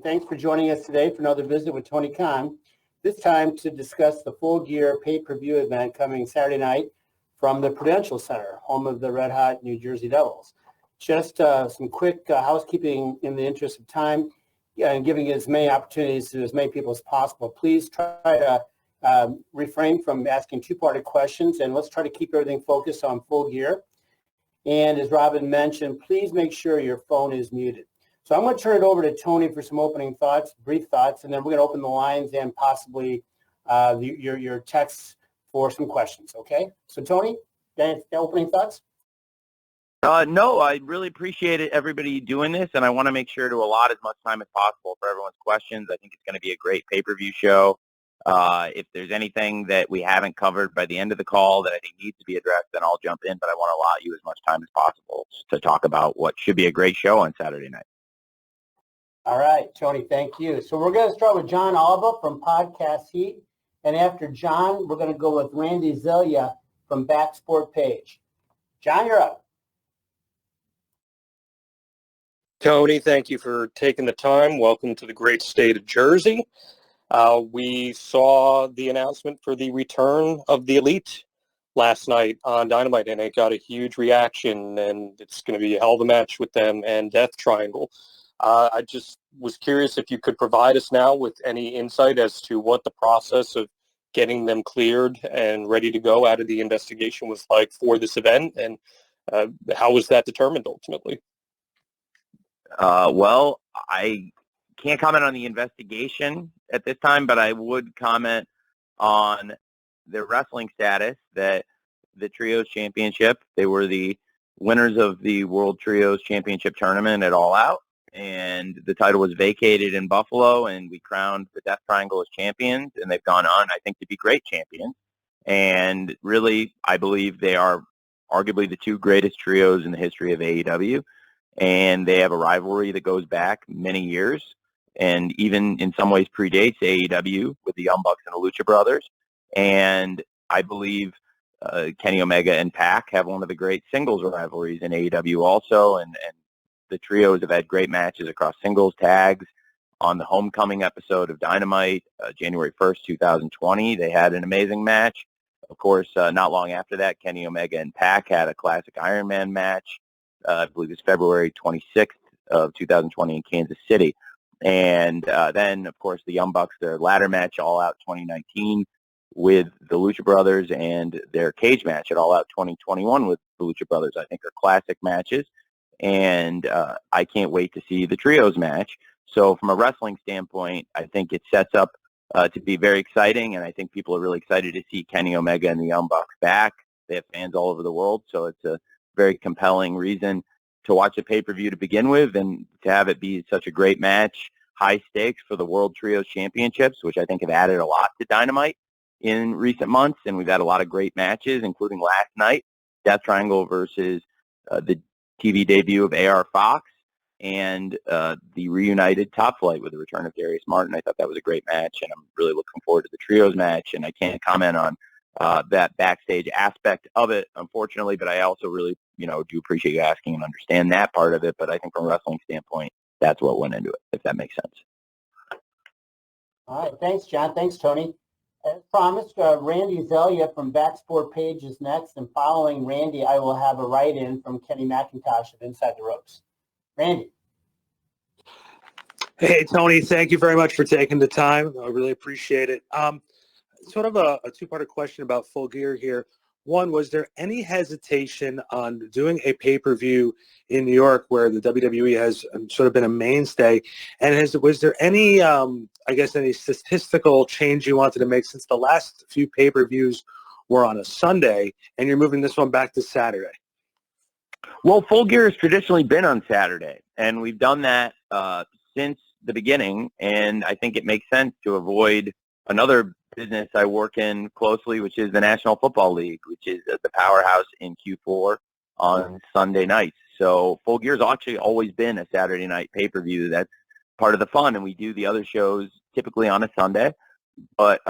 thanks for joining us today for another visit with Tony Khan, this time to discuss the Full Gear pay-per-view event coming Saturday night from the Prudential Center, home of the Red Hot New Jersey Devils. Just some quick housekeeping in the interest of time and giving as many opportunities to as many people as possible. Please try to refrain from asking two-parted questions, and let's try to keep everything focused on Full Gear. And as Robin mentioned, please make sure your phone is muted. So I'm going to turn it over to Tony for some opening thoughts, brief thoughts, and then we're going to open the lines and possibly your texts for some questions, okay? So Tony, opening thoughts? No, I really appreciate everybody doing this, and I want to make sure to allot as much time as possible for everyone's questions. I think it's going to be a great pay-per-view show. If there's anything that we haven't covered by the end of the call that I think needs to be addressed, then I'll jump in, but I want to allot you as much time as possible to talk about what should be a great show on Saturday night. All right, Tony, thank you. So we're going to start with John Alba from Podcast Heat, and after John, we're going to go with Randy Zelia from Backsport Page. John, you're up. Tony, thank you for taking the time. Welcome to the great state of Jersey. We saw the announcement for the return of the Elite last night on Dynamite, and it got a huge reaction, and it's going to be a hell of a match with them and Death Triangle. I just was curious if you could provide us now with any insight as to what the process of getting them cleared and ready to go out of the investigation was like for this event, and how was that determined ultimately? Well, I can't comment on the investigation at this time, but I would comment on their wrestling status, that the Trios Championship, they were the winners of the World Trios Championship Tournament at All Out, and the title was vacated in Buffalo, and we crowned the Death Triangle as champions, and they've gone on, I think, to be great champions. And really, I believe they are arguably the two greatest trios in the history of AEW, and they have a rivalry that goes back many years, and even in some ways predates AEW with the Young Bucks and the Lucha Brothers. And I believe Kenny Omega and Pac have one of the great singles rivalries in AEW also, and the trios have had great matches across singles, tags. On the Homecoming episode of Dynamite, January 1st, 2020, they had an amazing match. Of course, not long after that, Kenny Omega and Pac had a classic Iron Man match. I believe it was February 26th of 2020 in Kansas City. And then, of course, the Young Bucks, their ladder match, All Out 2019, with the Lucha Brothers, and their cage match at All Out 2021 with the Lucha Brothers, I think are classic matches. And I can't wait to see the Trios match. So from a wrestling standpoint, I think it sets up to be very exciting, and I think people are really excited to see Kenny Omega and the Young Bucks back. They have fans all over the world, so it's a very compelling reason to watch a pay-per-view to begin with, and to have it be such a great match, high stakes for the World Trios Championships, which I think have added a lot to Dynamite in recent months, and we've had a lot of great matches, including last night, Death Triangle versus the TV debut of AR Fox, and the reunited Top Flight with the return of Darius Martin. I thought that was a great match, and I'm really looking forward to the Trios match, and I can't comment on that backstage aspect of it, unfortunately, but I also really, do appreciate you asking and understand that part of it. But I think from a wrestling standpoint, that's what went into it, if that makes sense. All right. Thanks, John. Thanks, Tony. As promised, Randy Zelia from Backsport Page is next, and following Randy, I will have a write-in from Kenny McIntosh of Inside the Ropes. Randy. Hey, Tony, thank you very much for taking the time. I really appreciate it. Sort of a two-part question about Full Gear here. One, was there any hesitation on doing a pay-per-view in New York where the WWE has sort of been a mainstay? And was there any, any statistical change you wanted to make, since the last few pay-per-views were on a Sunday and you're moving this one back to Saturday? Well, Full Gear has traditionally been on Saturday, and we've done that since the beginning, and I think it makes sense to avoid another business I work in closely, which is the National Football League, which is the powerhouse in Q4 on Sunday nights. So Full Gear's actually always been a Saturday night pay-per-view. That's part of the fun, and we do the other shows typically on a Sunday. But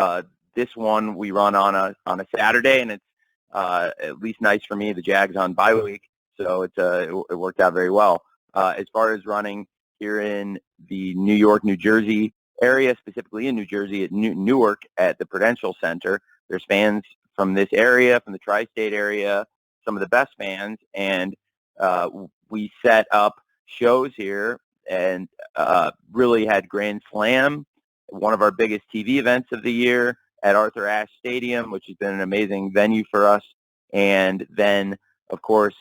this one we run on a Saturday, and it's at least nice for me. The Jags on bye week, so it worked out very well. As far as running here in the New York, New Jersey area, specifically in New Jersey at Newark at the Prudential Center. There's fans from this area, from the tri-state area, some of the best fans, and we set up shows here and really had Grand Slam, one of our biggest TV events of the year at Arthur Ashe Stadium, which has been an amazing venue for us. And then, of course,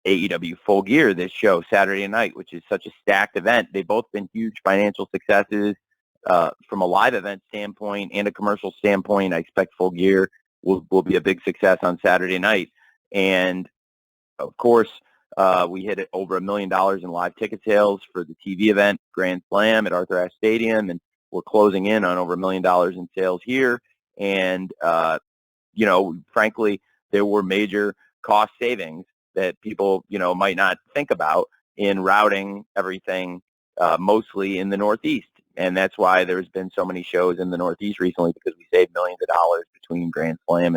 AEW Full Gear, this show Saturday night, which is such a stacked event. They've both been huge financial successes from a live event standpoint and a commercial standpoint. I expect Full Gear will be a big success on Saturday night. And, of course, we hit over $1 million in live ticket sales for the TV event, Grand Slam at Arthur Ashe Stadium, and we're closing in on over $1 million in sales here. And, frankly, there were major cost savings that people, might not think about in routing everything mostly in the Northeast. And that's why there's been so many shows in the Northeast recently, because we saved millions of dollars between Grand Slam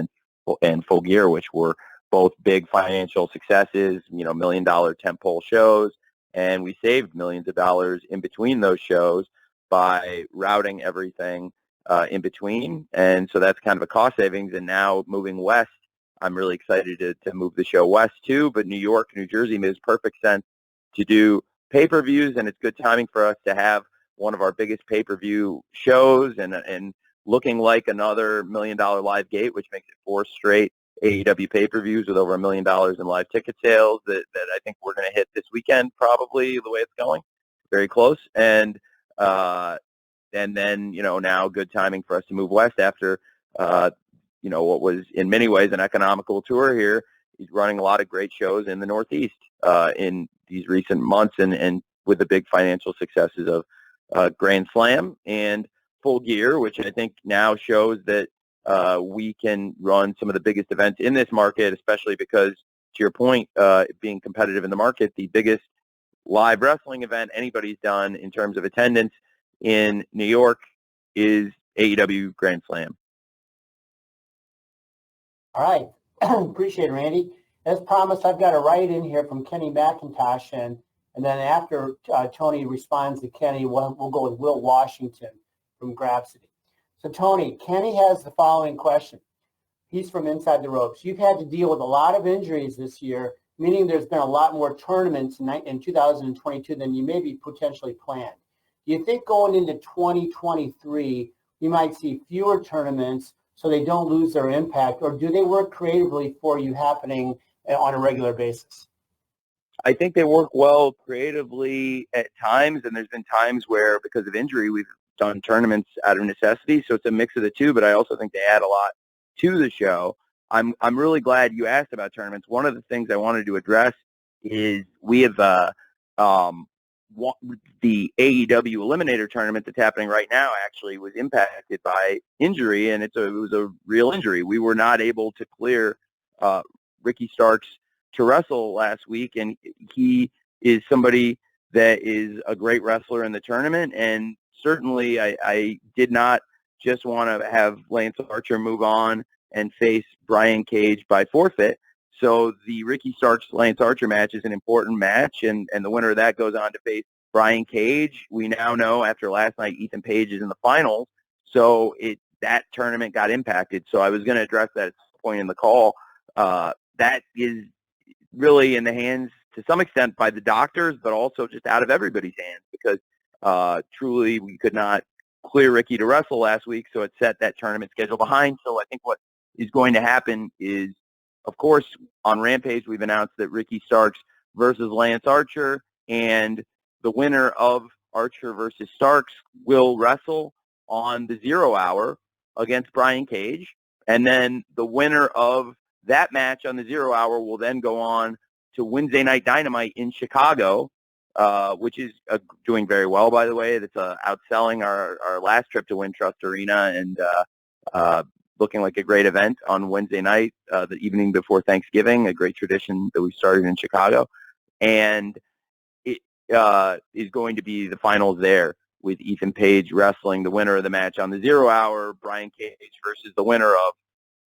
and Full Gear, which were both big financial successes, $1 million tentpole shows. And we saved millions of dollars in between those shows by routing everything in between. And so that's kind of a cost savings. And now moving west, I'm really excited to move the show west too. But New York, New Jersey makes perfect sense to do pay-per-views, and it's good timing for us to have one of our biggest pay-per-view shows and looking like another $1 million live gate, which makes it 4 straight AEW pay-per-views with over $1 million in live ticket sales that I think we're going to hit this weekend, probably the way it's going. Very close. And then, now good timing for us to move west after, what was in many ways an economical tour here. He's running a lot of great shows in the Northeast in these recent months and with the big financial successes of Grand Slam and Full Gear, which I think now shows that we can run some of the biggest events in this market, especially because, to your point, being competitive in the market, the biggest live wrestling event anybody's done in terms of attendance in New York is AEW Grand Slam. All right. Appreciate it, Randy. As promised, I've got a write-in here from Kenny McIntosh, and then after Tony responds to Kenny, we'll go with Will Washington from Grapsity. So, Tony, Kenny has the following question. He's from Inside the Ropes. You've had to deal with a lot of injuries this year, meaning there's been a lot more tournaments in 2022 than you maybe potentially planned. Do you think going into 2023, you might see fewer tournaments so they don't lose their impact, or do they work creatively for you happening on a regular basis? I think they work well creatively at times, and there's been times where, because of injury, we've done tournaments out of necessity, so it's a mix of the two, but I also think they add a lot to the show. I'm really glad you asked about tournaments. One of the things I wanted to address is we have the AEW Eliminator tournament that's happening right now actually was impacted by injury, and it was a real injury. We were not able to clear Ricky Starks to wrestle last week, and he is somebody that is a great wrestler in the tournament, and certainly I did not just want to have Lance Archer move on and face Brian Cage by forfeit. So the Ricky Starks-Lance Archer match is an important match, and the winner of that goes on to face Brian Cage. We now know after last night Ethan Page is in the finals, so that tournament got impacted. So I was going to address that at some point in the call. That is really in the hands, to some extent, by the doctors, but also just out of everybody's hands, because truly we could not clear Ricky to wrestle last week, so it set that tournament schedule behind. So I think what is going to happen is, of course, on Rampage, we've announced that Ricky Starks versus Lance Archer, and the winner of Archer versus Starks will wrestle on the 0 hour against Brian Cage. And then the winner of that match on the 0 hour will then go on to Wednesday Night Dynamite in Chicago, which is doing very well, by the way. That's outselling our last trip to Wintrust Arena, and looking like a great event on Wednesday night, the evening before Thanksgiving, a great tradition that we started in Chicago. And it is going to be the finals there, with Ethan Page wrestling the winner of the match on the 0 hour, Brian Cage versus the winner of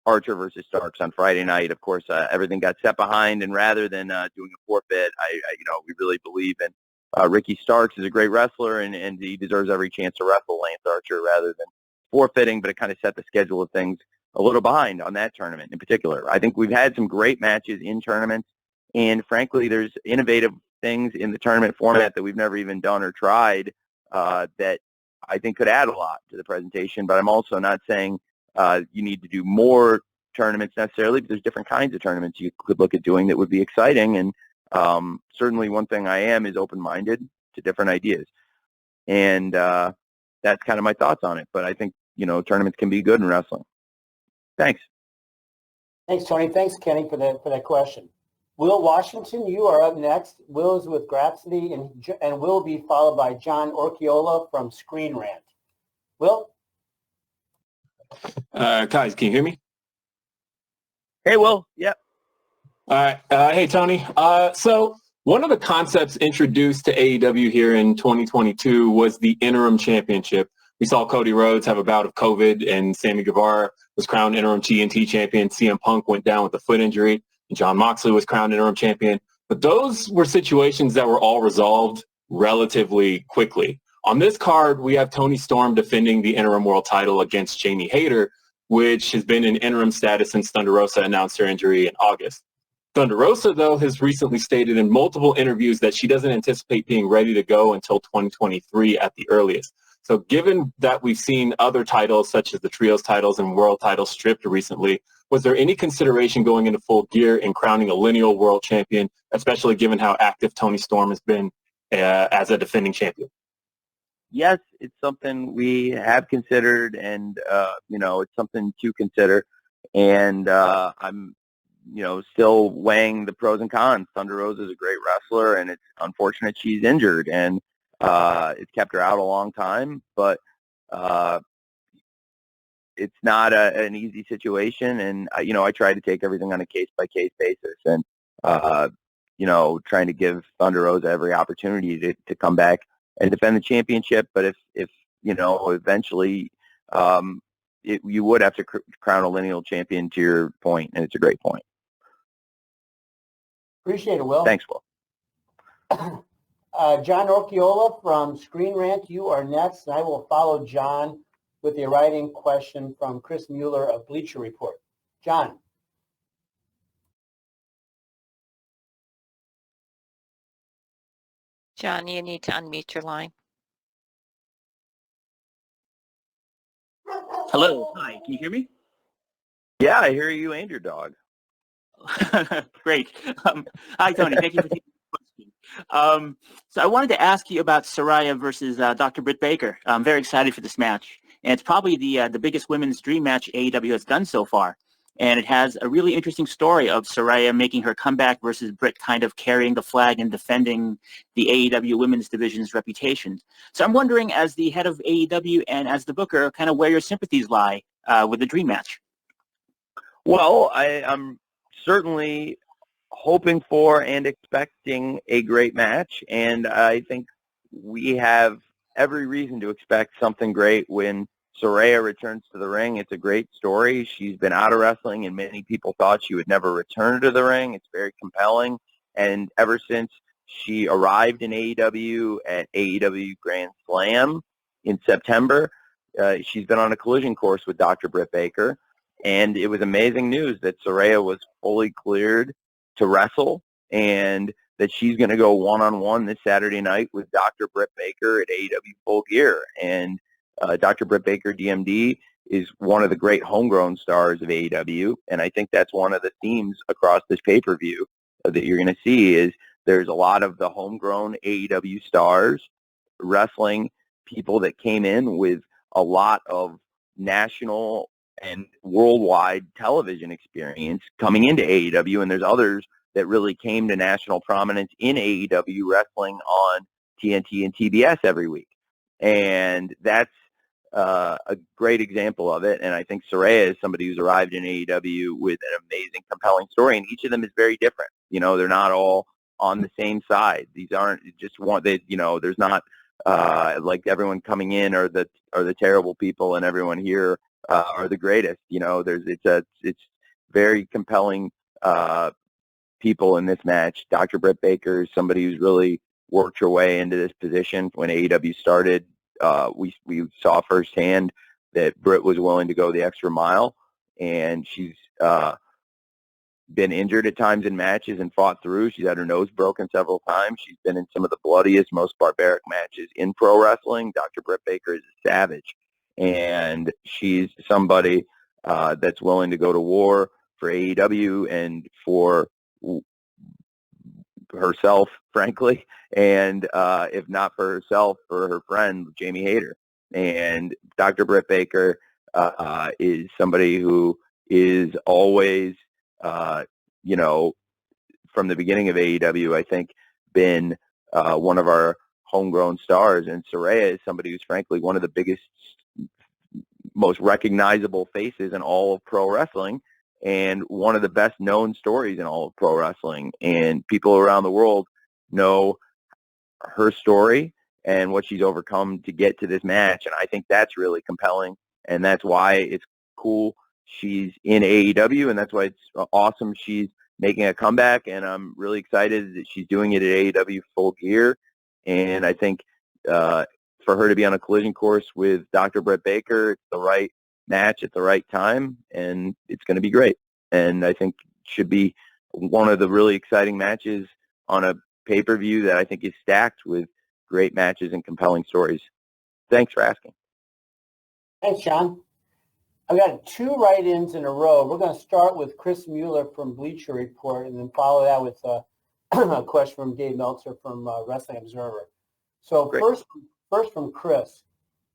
Archer versus Starks on Friday night. Of course, everything got set behind, and rather than doing a forfeit, we really believe in Ricky Starks is a great wrestler, and he deserves every chance to wrestle Lance Archer rather than forfeiting, but it kind of set the schedule of things a little behind on that tournament in particular. I think we've had some great matches in tournaments, and frankly, there's innovative things in the tournament format that we've never even done or tried that I think could add a lot to the presentation, but I'm also not saying you need to do more tournaments necessarily, but there's different kinds of tournaments you could look at doing that would be exciting, and certainly one thing I am is open-minded to different ideas. And that's kind of my thoughts on it, but I think, tournaments can be good in wrestling. Thanks. Thanks, Tony. Thanks, Kenny, for that question. Will Washington, you are up next. Will is with Grapsody, and will be followed by John Orchiola from Screen Rant. Will? Guys, can you hear me? Hey, Will. Yep. All right. Hey, Tony. So one of the concepts introduced to AEW here in 2022 was the interim championship. We saw Cody Rhodes have a bout of COVID, and Sammy Guevara was crowned interim TNT champion. CM Punk went down with a foot injury, and Jon Moxley was crowned interim champion. But those were situations that were all resolved relatively quickly. On this card, we have Toni Storm defending the interim world title against Jamie Hayter, which has been in interim status since Thunder Rosa announced her injury in August. Thunder Rosa, though, has recently stated in multiple interviews that she doesn't anticipate being ready to go until 2023 at the earliest. So given that we've seen other titles, such as the Trios titles and World titles, stripped recently, was there any consideration going into Full Gear in crowning a lineal world champion, especially given how active Toni Storm has been as a defending champion? Yes, it's something we have considered, and, it's something to consider. And I'm, still weighing the pros and cons. Thunder Rosa is a great wrestler, and it's unfortunate she's injured, and it's kept her out a long time, but it's not an easy situation. And, I try to take everything on a case-by-case basis, and, trying to give Thunder Rosa every opportunity to come back and defend the championship. But if eventually you would have to crown a lineal champion, to your point, and it's a great point. Appreciate it, Will. Thanks, Will. John Orchiola from Screen Rant, you are next, and I will follow John with the writing question from Chris Mueller of Bleacher Report. John. John, you need to unmute your line. Hello. Hi. Can you hear me? Yeah, I hear you and your dog. Great. Hi, Tony. Thank you for taking the question. So I wanted to ask you about Saraya versus Dr. Britt Baker. I'm very excited for this match. And it's probably the biggest women's dream match AEW has done so far. And it has a really interesting story of Saraya making her comeback versus Britt kind of carrying the flag and defending the AEW women's division's reputation. So I'm wondering, as the head of AEW and as the booker, kind of where your sympathies lie with the dream match. Well, I'm certainly hoping for and expecting a great match, and I think we have every reason to expect something great when Saraya returns to the ring. It's a great story. She's been out of wrestling, and many people thought she would never return to the ring. It's very compelling, and ever since she arrived in AEW at AEW Grand Slam in September, she's been on a collision course with Dr. Britt Baker. And it was amazing news that Saraya was fully cleared to wrestle, and that she's going to go one-on-one this Saturday night with Dr. Britt Baker at AEW Full Gear. And Dr. Britt Baker, DMD, is one of the great homegrown stars of AEW, and I think that's one of the themes across this pay-per-view that you're going to see is there's a lot of the homegrown AEW stars wrestling people that came in with a lot of national and worldwide television experience coming into AEW, and there's others that really came to national prominence in AEW wrestling on TNT and TBS every week. And that's a great example of it. And I think Saraya is somebody who's arrived in AEW with an amazing, compelling story, and each of them is very different. They're not all on the same side. These aren't just one. There's not like everyone coming in are the terrible people, and everyone here are the greatest. It's very compelling people in this match. Dr. Britt Baker is somebody who's really worked her way into this position. When AEW started, we saw firsthand that Britt was willing to go the extra mile, and she's been injured at times in matches and fought through. She's had her nose broken several times. She's been in some of the bloodiest, most barbaric matches in pro wrestling. Dr. Britt Baker is a savage, and she's somebody that's willing to go to war for AEW and for herself, frankly, and if not for herself, for her friend, Jamie Hayter. And Dr. Britt Baker is somebody who is always from the beginning of AEW, I think, been one of our homegrown stars. And Saraya is somebody who's frankly one of the biggest, most recognizable faces in all of pro wrestling and one of the best known stories in all of pro wrestling. And people around the world know her story and what she's overcome to get to this match. And I think that's really compelling. And that's why it's cool she's in AEW, and that's why it's awesome she's making a comeback, and I'm really excited that she's doing it at AEW Full Gear. And I think for her to be on a collision course with Dr. Britt Baker, it's the right match at the right time, and it's going to be great. And I think it should be one of the really exciting matches on a pay-per-view that I think is stacked with great matches and compelling stories. Thanks for asking. Thanks, John. I've got 2 write-ins in a row. We're going to start with Chris Mueller from Bleacher Report and then follow that with a question from Dave Meltzer from Wrestling Observer. So first from Chris.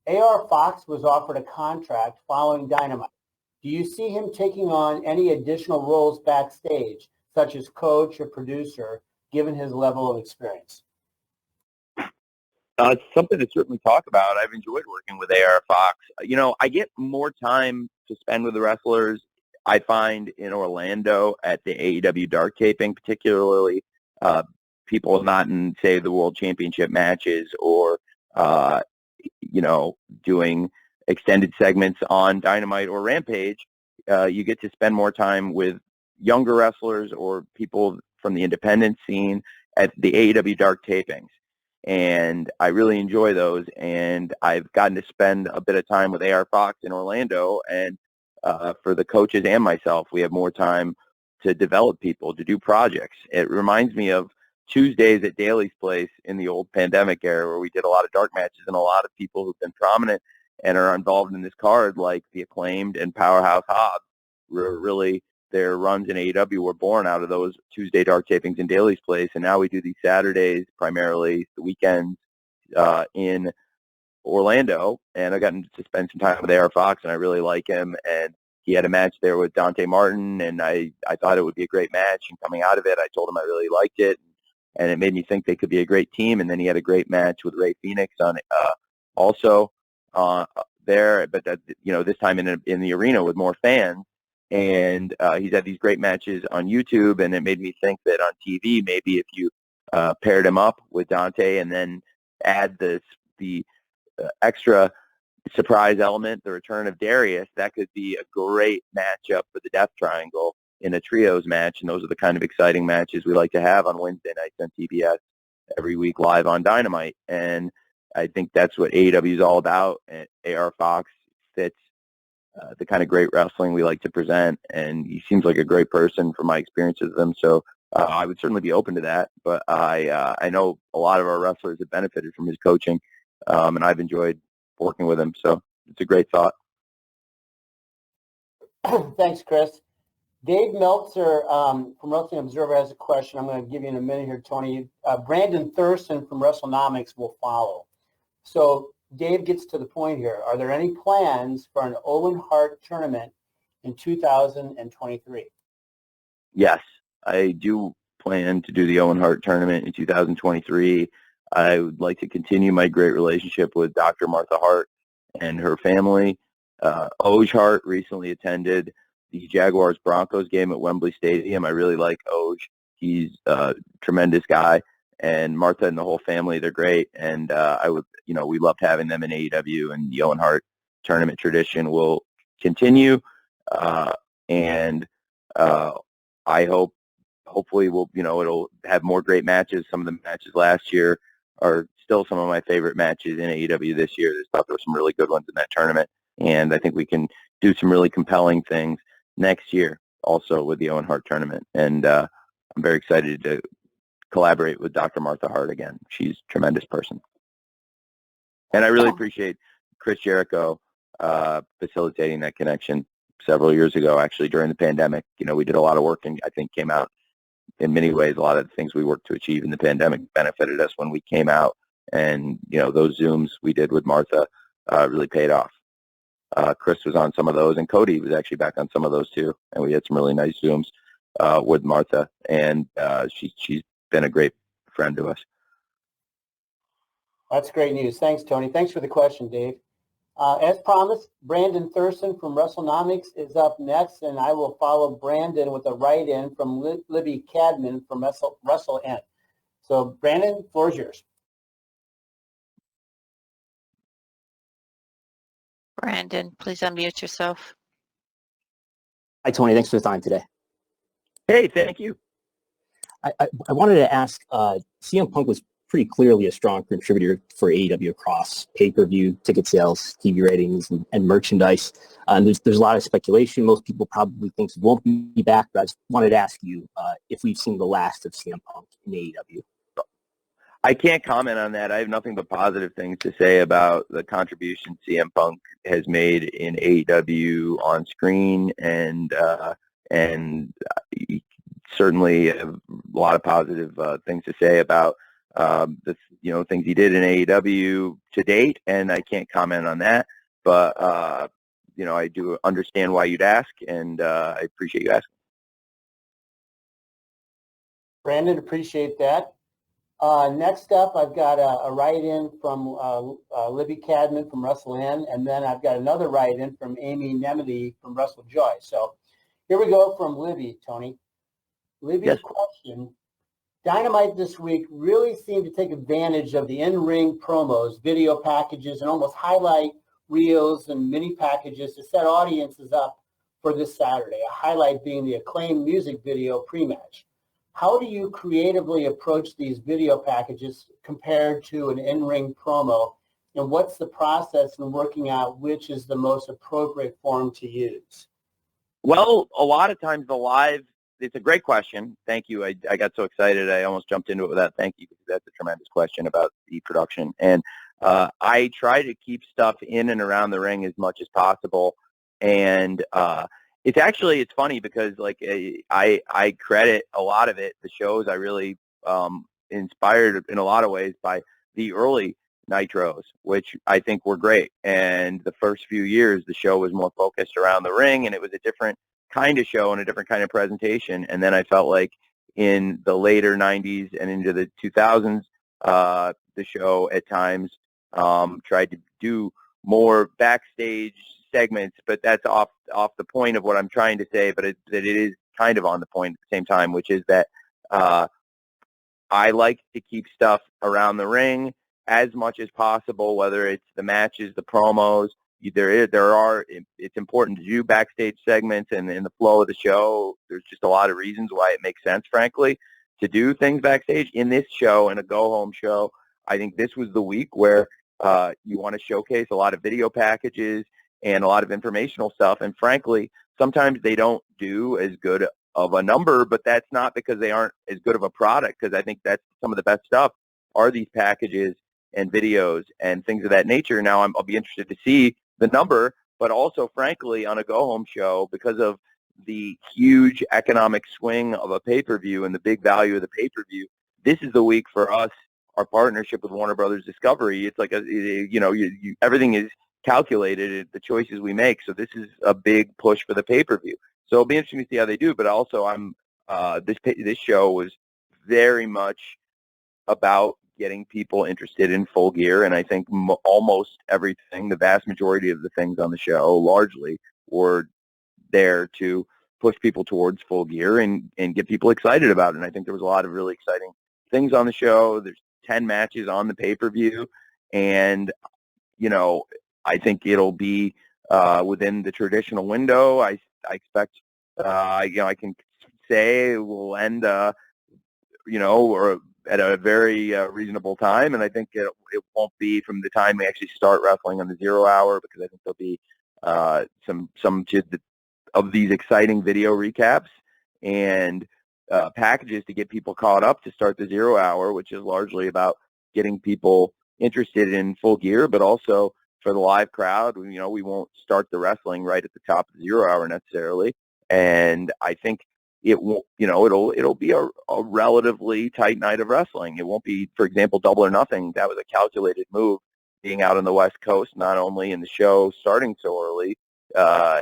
AR Fox was offered a contract following Dynamite. Do you see him taking on any additional roles backstage, such as coach or producer, given his level of experience? It's something to certainly talk about. I've enjoyed working with AR Fox. I get more time to spend with the wrestlers, I find, in Orlando at the AEW Dark taping, particularly people not in, say, the World Championship matches or, doing extended segments on Dynamite or Rampage. You get to spend more time with younger wrestlers or people from the independent scene at the AEW Dark tapings. And I really enjoy those, and I've gotten to spend a bit of time with AR Fox in Orlando, and for the coaches and myself, we have more time to develop people, to do projects. It reminds me of Tuesdays at Daly's Place in the old pandemic era where we did a lot of dark matches, and a lot of people who've been prominent and are involved in this card, like the Acclaimed and Powerhouse Hobbs, were really their runs in AEW were born out of those Tuesday dark tapings in Daly's Place. And now we do these Saturdays, primarily the weekends, in Orlando. And I've gotten to spend some time with AR Fox, and I really like him. And he had a match there with Dante Martin, and I thought it would be a great match. And coming out of it, I told him I really liked it. And it made me think they could be a great team. And then he had a great match with Ray Phoenix on also there, but this time in the arena with more fans. And he's had these great matches on YouTube, and it made me think that on TV, maybe if you paired him up with Dante and then add the extra surprise element, the return of Darius, that could be a great matchup for the Death Triangle in a trios match. And those are the kind of exciting matches we like to have on Wednesday nights on TBS every week live on Dynamite. And I think that's what AEW is all about. And AR Fox fits the kind of great wrestling we like to present, and he seems like a great person from my experiences with him. So I would certainly be open to that. But I know a lot of our wrestlers have benefited from his coaching, and I've enjoyed working with him. So it's a great thought. Thanks, Chris. Dave Meltzer from Wrestling Observer has a question. I'm going to give you in a minute here, Tony. Brandon Thurston from WrestleNomics will follow. So Dave gets to the point here. Are there any plans for an Owen Hart tournament in 2023? Yes, I do plan to do the Owen Hart tournament in 2023. I would like to continue my great relationship with Dr. Martha Hart and her family. Oj Hart recently attended the Jaguars-Broncos game at Wembley Stadium. I really like Oj. He's a tremendous guy. And Martha and the whole family, they're great. And we loved having them in AEW, and the Owen Hart tournament tradition will continue. I hope hopefully it'll have more great matches. Some of the matches last year are still some of my favorite matches in AEW this year. I thought there were some really good ones in that tournament, and I think we can do some really compelling things next year also with the Owen Hart tournament. And I'm very excited to collaborate with Dr. Martha Hart again. She's a tremendous person. And I really appreciate Chris Jericho facilitating that connection several years ago, actually, during the pandemic. We did a lot of work, and I think came out in many ways. A lot of the things we worked to achieve in the pandemic benefited us when we came out. And, those Zooms we did with Martha really paid off. Chris was on some of those, and Cody was actually back on some of those too. And we had some really nice Zooms with Martha, and she's been a great friend to us. That's great news. Thanks, Tony. Thanks for the question, Dave. As promised, Brandon Thurston from WrestleNomics is up next, and I will follow Brandon with a write-in from Libby Cadman from WrestleN. So, Brandon, the floor is yours. Brandon, please unmute yourself. Hi, Tony. Thanks for the time today. Hey, thank you. I wanted to ask, CM Punk was pretty clearly a strong contributor for AEW across pay-per-view, ticket sales, TV ratings, and merchandise. And there's a lot of speculation. Most people probably think he won't be back, but I just wanted to ask you if we've seen the last of CM Punk in AEW. I can't comment on that. I have nothing but positive things to say about the contribution CM Punk has made in AEW on screen, and certainly a lot of positive things to say about the things he did in AEW to date. And I can't comment on that, but I do understand why you'd ask, and I appreciate you asking. Brandon, appreciate that. Next up, I've got a write-in from Libby Cadman from WrestleN, and then I've got another write-in from Amy Nemedy from WrestleJoy. So here we go from Libby, Tony. Libby's question: Dynamite this week really seemed to take advantage of the in-ring promos, video packages, and almost highlight reels and mini packages to set audiences up for this Saturday, a highlight being the acclaimed music video pre-match. How do you creatively approach these video packages compared to an in-ring promo, and what's the process in working out which is the most appropriate form to use? Well, a lot of times it's a great question. Thank you. I got so excited I almost jumped into it with that. Thank you, because that's a tremendous question about the production. And I try to keep stuff in and around the ring as much as possible. And it's funny because I credit a lot of it, the shows I really inspired in a lot of ways by the early Nitros, which I think were great. And the first few years, the show was more focused around the ring, and it was a different kind of show and a different kind of presentation. And then I felt like in the later 90s and into the 2000s, the show at times tried to do more backstage segments, but that's off the point of what I'm trying to say, but that it is kind of on the point at the same time, which is that I like to keep stuff around the ring as much as possible, whether it's the matches, the promos. It's important to do backstage segments, and in the flow of the show, there's just a lot of reasons why it makes sense, frankly, to do things backstage. In this show, in a go-home show, I think this was the week where you want to showcase a lot of video packages and a lot of informational stuff. And frankly, sometimes they don't do as good of a number, but that's not because they aren't as good of a product, because I think that's some of the best stuff are these packages and videos and things of that nature. Now, I'll be interested to see the number, but also, frankly, on a go-home show, because of the huge economic swing of a pay-per-view and the big value of the pay-per-view, this is the week for us, our partnership with Warner Brothers Discovery. It's like everything is calculated, the choices we make. So this is a big push for the pay-per-view. So it'll be interesting to see how they do. But also, this show was very much about getting people interested in Full Gear, and I think almost everything, the vast majority of the things on the show, largely, were there to push people towards Full Gear and get people excited about it. And I think there was a lot of really exciting things on the show. There's 10 matches on the pay-per-view, and I think it'll be within the traditional window. I expect, I can say will end, or at a very reasonable time. And I think it won't be from the time we actually start wrestling on the 0 hour, because I think there'll be some of these exciting video recaps and packages to get people caught up to start the 0 hour, which is largely about getting people interested in Full Gear, but also for the live crowd. We won't start the wrestling right at the top of the 0 hour necessarily. And I think it won't, it'll be a relatively tight night of wrestling. It won't be, for example, Double or Nothing. That was a calculated move, being out on the West Coast, not only in the show starting so early,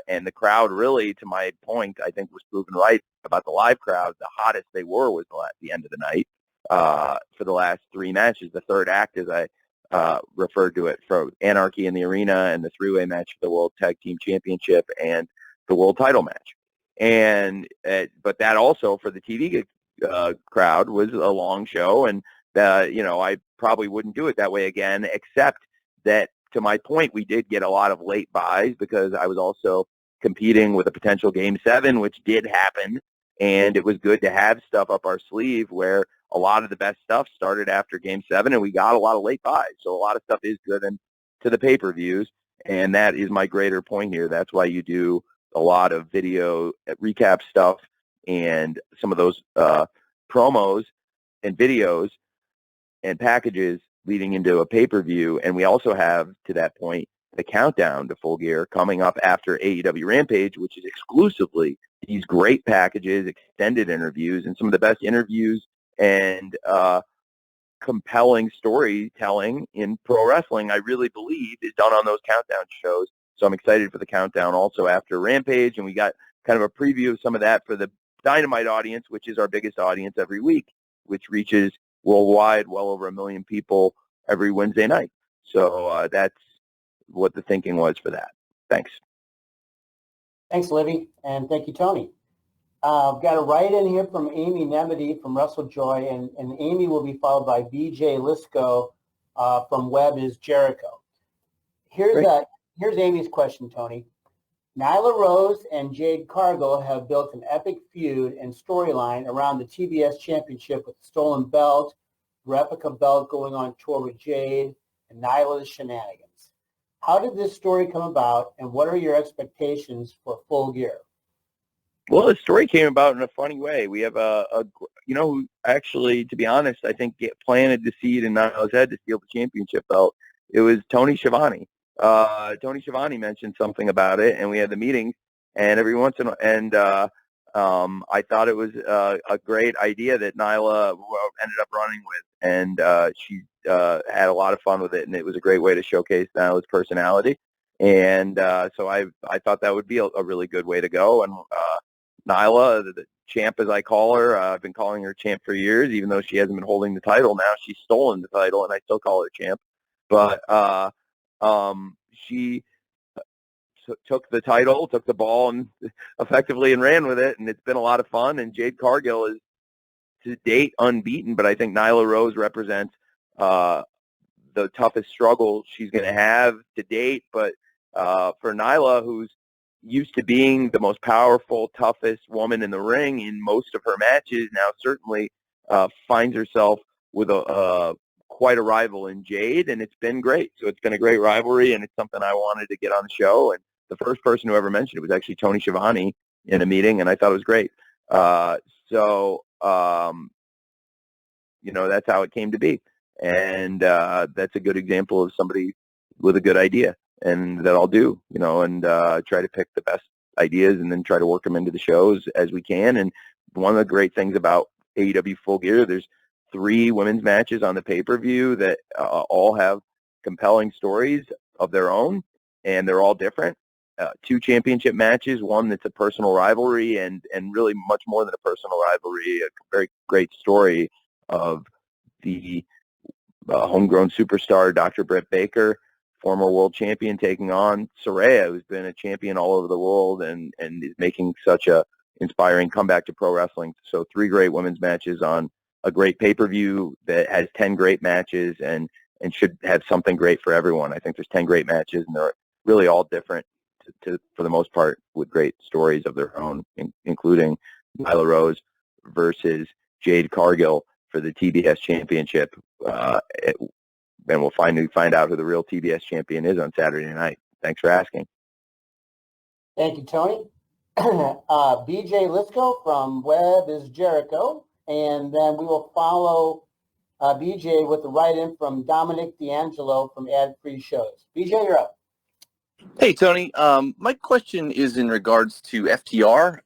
and the crowd really, to my point, I think was proven right about the live crowd. The hottest they were was the end of the night for the last 3 matches. The third act, as I referred to it, for Anarchy in the Arena and the 3-way match for the World Tag Team Championship and the World Title match. And but that also for the TV crowd was a long show, and I probably wouldn't do it that way again, except that, to my point, we did get a lot of late buys because I was also competing with a potential Game 7, which did happen, and it was good to have stuff up our sleeve where a lot of the best stuff started after Game 7, and we got a lot of late buys. So a lot of stuff is driven to the pay-per-views, and that is my greater point here. That's why you do a lot of video recap stuff and some of those promos and videos and packages leading into a pay-per-view. And we also have, to that point, the countdown to Full Gear coming up after AEW Rampage, which is exclusively these great packages, extended interviews, and some of the best interviews and compelling storytelling in pro wrestling, I really believe, is done on those countdown shows. So I'm excited for the countdown also after Rampage, and we got kind of a preview of some of that for the Dynamite audience, which is our biggest audience every week, which reaches worldwide well over 1 million people every Wednesday night. So that's what the thinking was for that. Thanks. Thanks, Livy, and thank you, Tony. I've got a write-in here from Amy Nemedy from WrestleJoy, and Amy will be followed by BJ Lisco from Web is Jericho. Here's Amy's question, Tony. Nyla Rose and Jade Cargill have built an epic feud and storyline around the TBS Championship with the stolen belt, replica belt going on tour with Jade, and Nyla's shenanigans. How did this story come about, and what are your expectations for Full Gear? Well, the story came about in a funny way. We have who actually, to be honest, I think planted the seed in Nyla's head to steal the championship belt. It was Tony Schiavone. Tony Schiavone mentioned something about it, and we had the meetings. And every once in a while, I thought it was a great idea that Nyla ended up running with, and she had a lot of fun with it, and it was a great way to showcase Nyla's personality. And so I thought that would be a really good way to go. And Nyla, the champ as I call her, I've been calling her champ for years, even though she hasn't been holding the title. Now she's stolen the title, and I still call her champ. But she took the title, took the ball, and effectively and ran with it, and it's been a lot of fun. And Jade Cargill is, to date, unbeaten, but I think Nyla Rose represents the toughest struggle she's going to have to date. But for Nyla, who's used to being the most powerful, toughest woman in the ring in most of her matches, now certainly finds herself with quite a rival in Jade, and it's been great. So it's been a great rivalry, and it's something I wanted to get on the show. And the first person who ever mentioned it was actually Tony Schiavone in a meeting, and I thought it was great. That's how it came to be. And that's a good example of somebody with a good idea, and that I'll do, and try to pick the best ideas and then try to work them into the shows as we can. And one of the great things about AEW Full Gear, there's 3 women's matches on the pay-per-view that all have compelling stories of their own, and they're all different. 2 championship matches, one that's a personal rivalry, and really much more than a personal rivalry, a very great story of the homegrown superstar Dr. Britt Baker, former world champion, taking on Saraya, who's been a champion all over the world and is making such a inspiring comeback to pro wrestling. So 3 great women's matches on a great pay-per-view that has 10 great matches and should have something great for everyone. I think there's 10 great matches, and they're really all different for the most part, with great stories of their own, including Nyla Rose versus Jade Cargill for the TBS championship. And we'll find out who the real TBS champion is on Saturday night. Thanks for asking. Thank you, Tony. BJ Lisco from Webb is Jericho. And then we will follow BJ with the write-in from Dominic D'Angelo from Ad Free Shows. BJ, you're up. Hey, Tony. My question is in regards to FTR,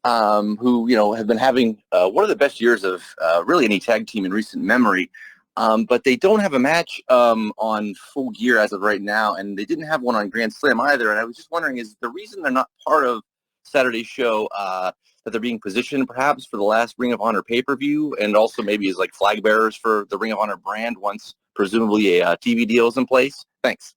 who, have been having one of the best years of really any tag team in recent memory. But they don't have a match on Full Gear as of right now, and they didn't have one on Grand Slam either. And I was just wondering, is the reason they're not part of Saturday's show that they're being positioned perhaps for the last Ring of Honor pay-per-view, and also maybe as like flag bearers for the Ring of Honor brand once presumably a TV deal is in place? Thanks.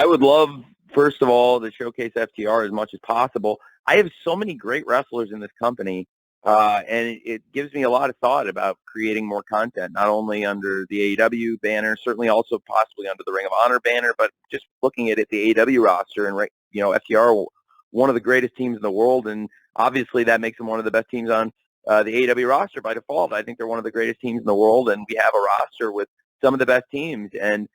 I would love, first of all, to showcase FTR as much as possible. I have so many great wrestlers in this company, and it gives me a lot of thought about creating more content, not only under the AEW banner, certainly also possibly under the Ring of Honor banner, but just looking at it, the AEW roster, and FTR, one of the greatest teams in the world, and obviously that makes them one of the best teams on the AEW roster by default. I think they're one of the greatest teams in the world, and we have a roster with some of the best teams, and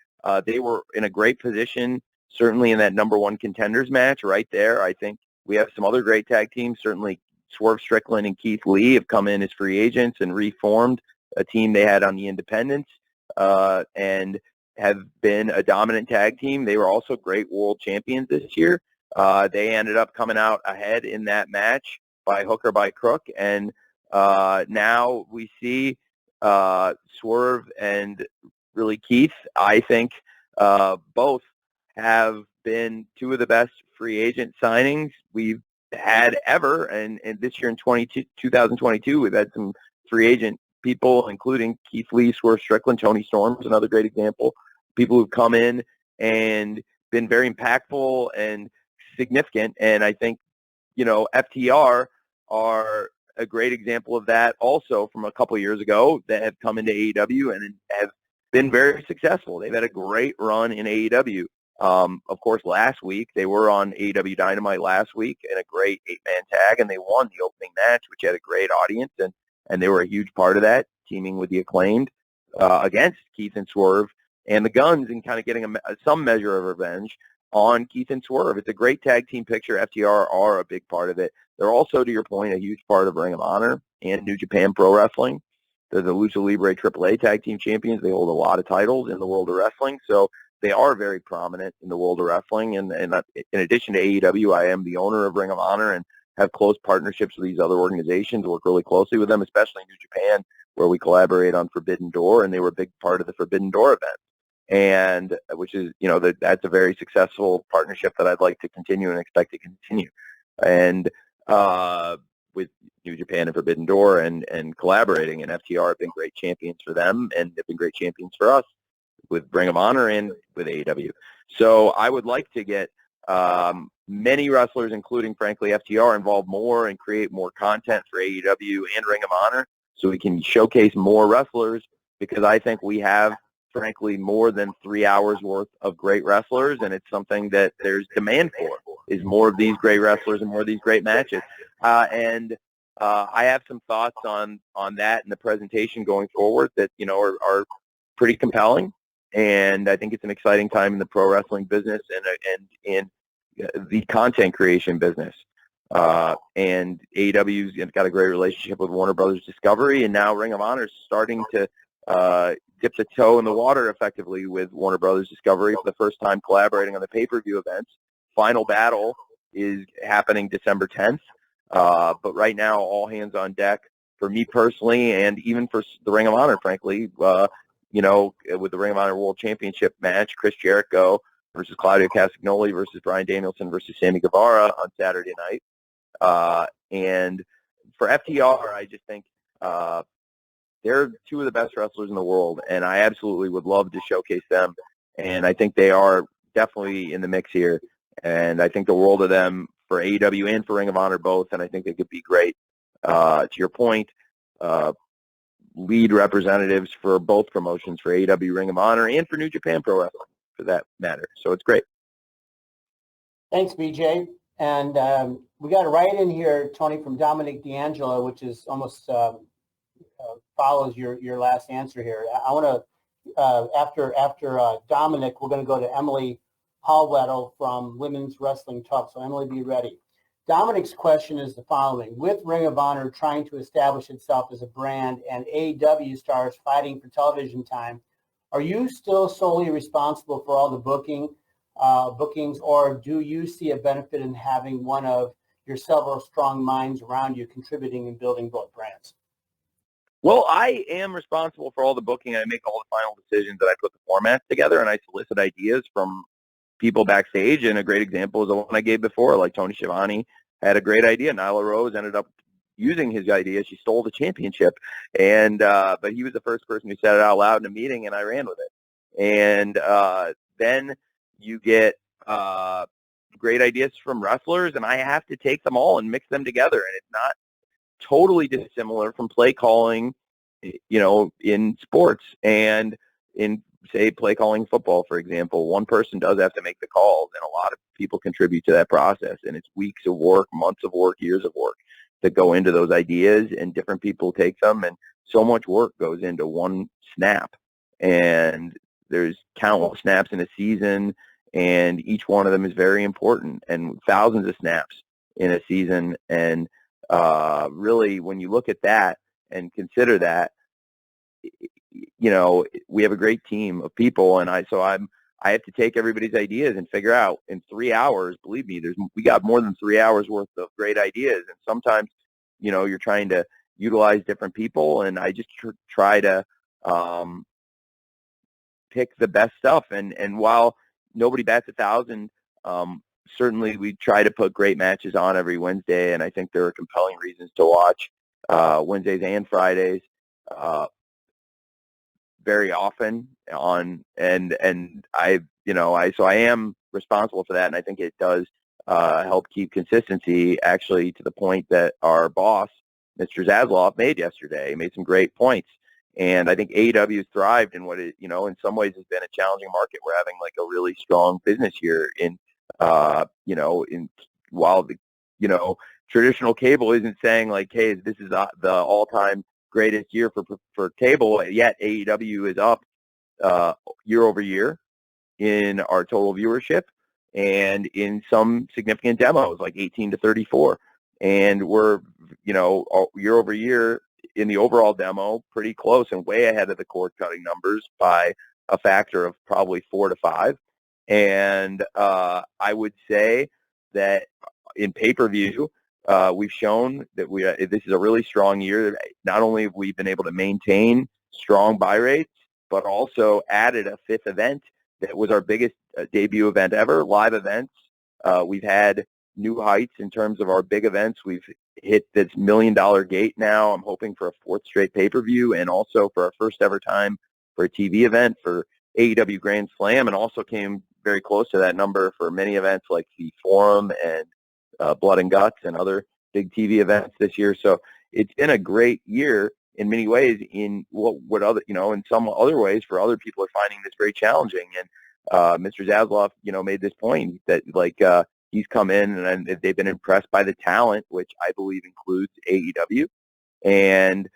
they were in a great position, certainly in that number one contenders match right there. I think we have some other great tag teams. Certainly Swerve Strickland and Keith Lee have come in as free agents and reformed a team they had on the independents and have been a dominant tag team. They were also great world champions this year. They ended up coming out ahead in that match by hook or by crook. And now we see Swerve and really Keith, I think, both have been two of the best free agent signings we've had ever. And this year in 2022, we've had some free agent people, including Keith Lee, Swerve Strickland, Tony Storm's another great example. People who've come in and been very impactful and significant. And I think, FTR are a great example of that also from a couple of years ago that have come into AEW and have been very successful. They've had a great run in AEW. Of course, last week, they were on AEW Dynamite last week in a great 8-man tag, and they won the opening match, which had a great audience, and they were a huge part of that, teaming with the Acclaimed against Keith and Swerve and the Guns and kind of getting some measure of revenge on Keith and Swerve. It's a great tag team picture. FTR are a big part of it. They're also, to your point, a huge part of Ring of Honor and New Japan Pro Wrestling. They're the Lucha Libre AAA tag team champions. They hold a lot of titles in the world of wrestling, so they are very prominent in the world of wrestling. And in addition to AEW, I am the owner of Ring of Honor and have close partnerships with these other organizations, work really closely with them, especially New Japan, where we collaborate on Forbidden Door, and they were a big part of the Forbidden Door event. And which is, that's a very successful partnership that I'd like to continue and expect to continue. And with New Japan and Forbidden Door and collaborating, and FTR have been great champions for them, and they've been great champions for us with Ring of Honor and with AEW. So I would like to get many wrestlers, including, frankly, FTR, involved more and create more content for AEW and Ring of Honor so we can showcase more wrestlers, because I think we have, frankly, more than 3 hours worth of great wrestlers, and it's something that there's demand for, is more of these great wrestlers and more of these great matches. I have some thoughts on that in the presentation going forward that, are pretty compelling. And I think it's an exciting time in the pro wrestling business and in the content creation business. And AEW's got a great relationship with Warner Brothers Discovery, and now Ring of Honor is starting to dip the toe in the water effectively with Warner Brothers Discovery for the first time, collaborating on the pay-per-view events. Final Battle is happening December 10th. But right now, all hands on deck for me personally, and even for the Ring of Honor, frankly, with the Ring of Honor World Championship match, Chris Jericho versus Claudio Castagnoli versus Bryan Danielson versus Sammy Guevara on Saturday night. And for FTR, I just think they're two of the best wrestlers in the world, and I absolutely would love to showcase them. And I think they are definitely in the mix here. And I think the world of them for AEW and for Ring of Honor both, and I think they could be great. To your point, lead representatives for both promotions, for AEW, Ring of Honor, and for New Japan Pro Wrestling, for that matter. So it's great. Thanks, BJ. And we got a write in here, Tony, from Dominic D'Angelo, which is almost follows your last answer here. I want to after Dominic, we're going to go to Emily Hallweddle from Women's Wrestling Talk. So Emily, be ready. Dominic's question is the following: with Ring of Honor trying to establish itself as a brand and AEW stars fighting for television time, are you still solely responsible for all the bookings, or do you see a benefit in having one of your several strong minds around you contributing and building both brands? Well, I am responsible for all the booking. I make all the final decisions, that I put the formats together, and I solicit ideas from people backstage. And a great example is the one I gave before, like Tony Schiavone had a great idea. Nyla Rose ended up using his idea. She stole the championship, and but he was the first person who said it out loud in a meeting, and I ran with it. And then you get great ideas from wrestlers, and I have to take them all and mix them together. And it's not totally dissimilar from play calling, in sports and in, say, play calling football, for example. One person does have to make the calls, and a lot of people contribute to that process. And it's weeks of work, months of work, years of work that go into those ideas, and different people take them. And so much work goes into one snap. And there's countless snaps in a season, and each one of them is very important, and thousands of snaps in a season. And really, when you look at that and consider that, we have a great team of people, and I have to take everybody's ideas and figure out in 3 hours. Believe me, we got more than 3 hours worth of great ideas, and sometimes, you're trying to utilize different people, and I just try to pick the best stuff. And while nobody bats 1,000, certainly we try to put great matches on every Wednesday, and I think there are compelling reasons to watch Wednesdays and Fridays very often on, and I am responsible for that, and I think it does help keep consistency, actually, to the point that our boss, Mr. Zasloff, made yesterday. He made some great points. And I think AEW has thrived in what in some ways has been a challenging market. We're having like a really strong business year while the, traditional cable isn't saying like, hey, this is the all-time greatest year for cable, yet AEW is up year over year in our total viewership and in some significant demos like 18 to 34. And we're, year over year in the overall demo pretty close and way ahead of the cord-cutting numbers by a factor of probably 4 to 5. And I would say that in pay-per-view, we've shown that this is a really strong year. Not only have we been able to maintain strong buy rates, but also added a 5th event that was our biggest debut event ever, live events. We've had new heights in terms of our big events. We've hit this $1 million gate now. I'm hoping for a 4th straight pay-per-view, and also for our first ever time for a TV event for AEW Grand Slam, and also came very close to that number for many events like the Forum and Blood and Guts and other big TV events this year. So it's been a great year in many ways. In what other, in some other ways, for other people are finding this very challenging. And Mr. Zasloff, made this point that he's come in and they've been impressed by the talent, which I believe includes AEW. And,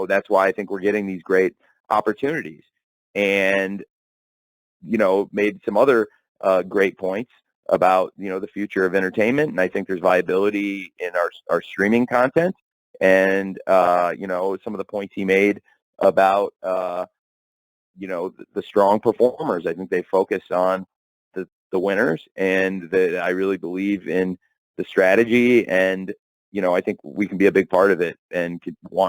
that's why I think we're getting these great opportunities. And, made some other great points about, the future of entertainment. And I think there's viability in our streaming content. And, some of the points he made about, the strong performers. I think they focus on the winners, and I really believe in the strategy, and I think we can be a big part of it, and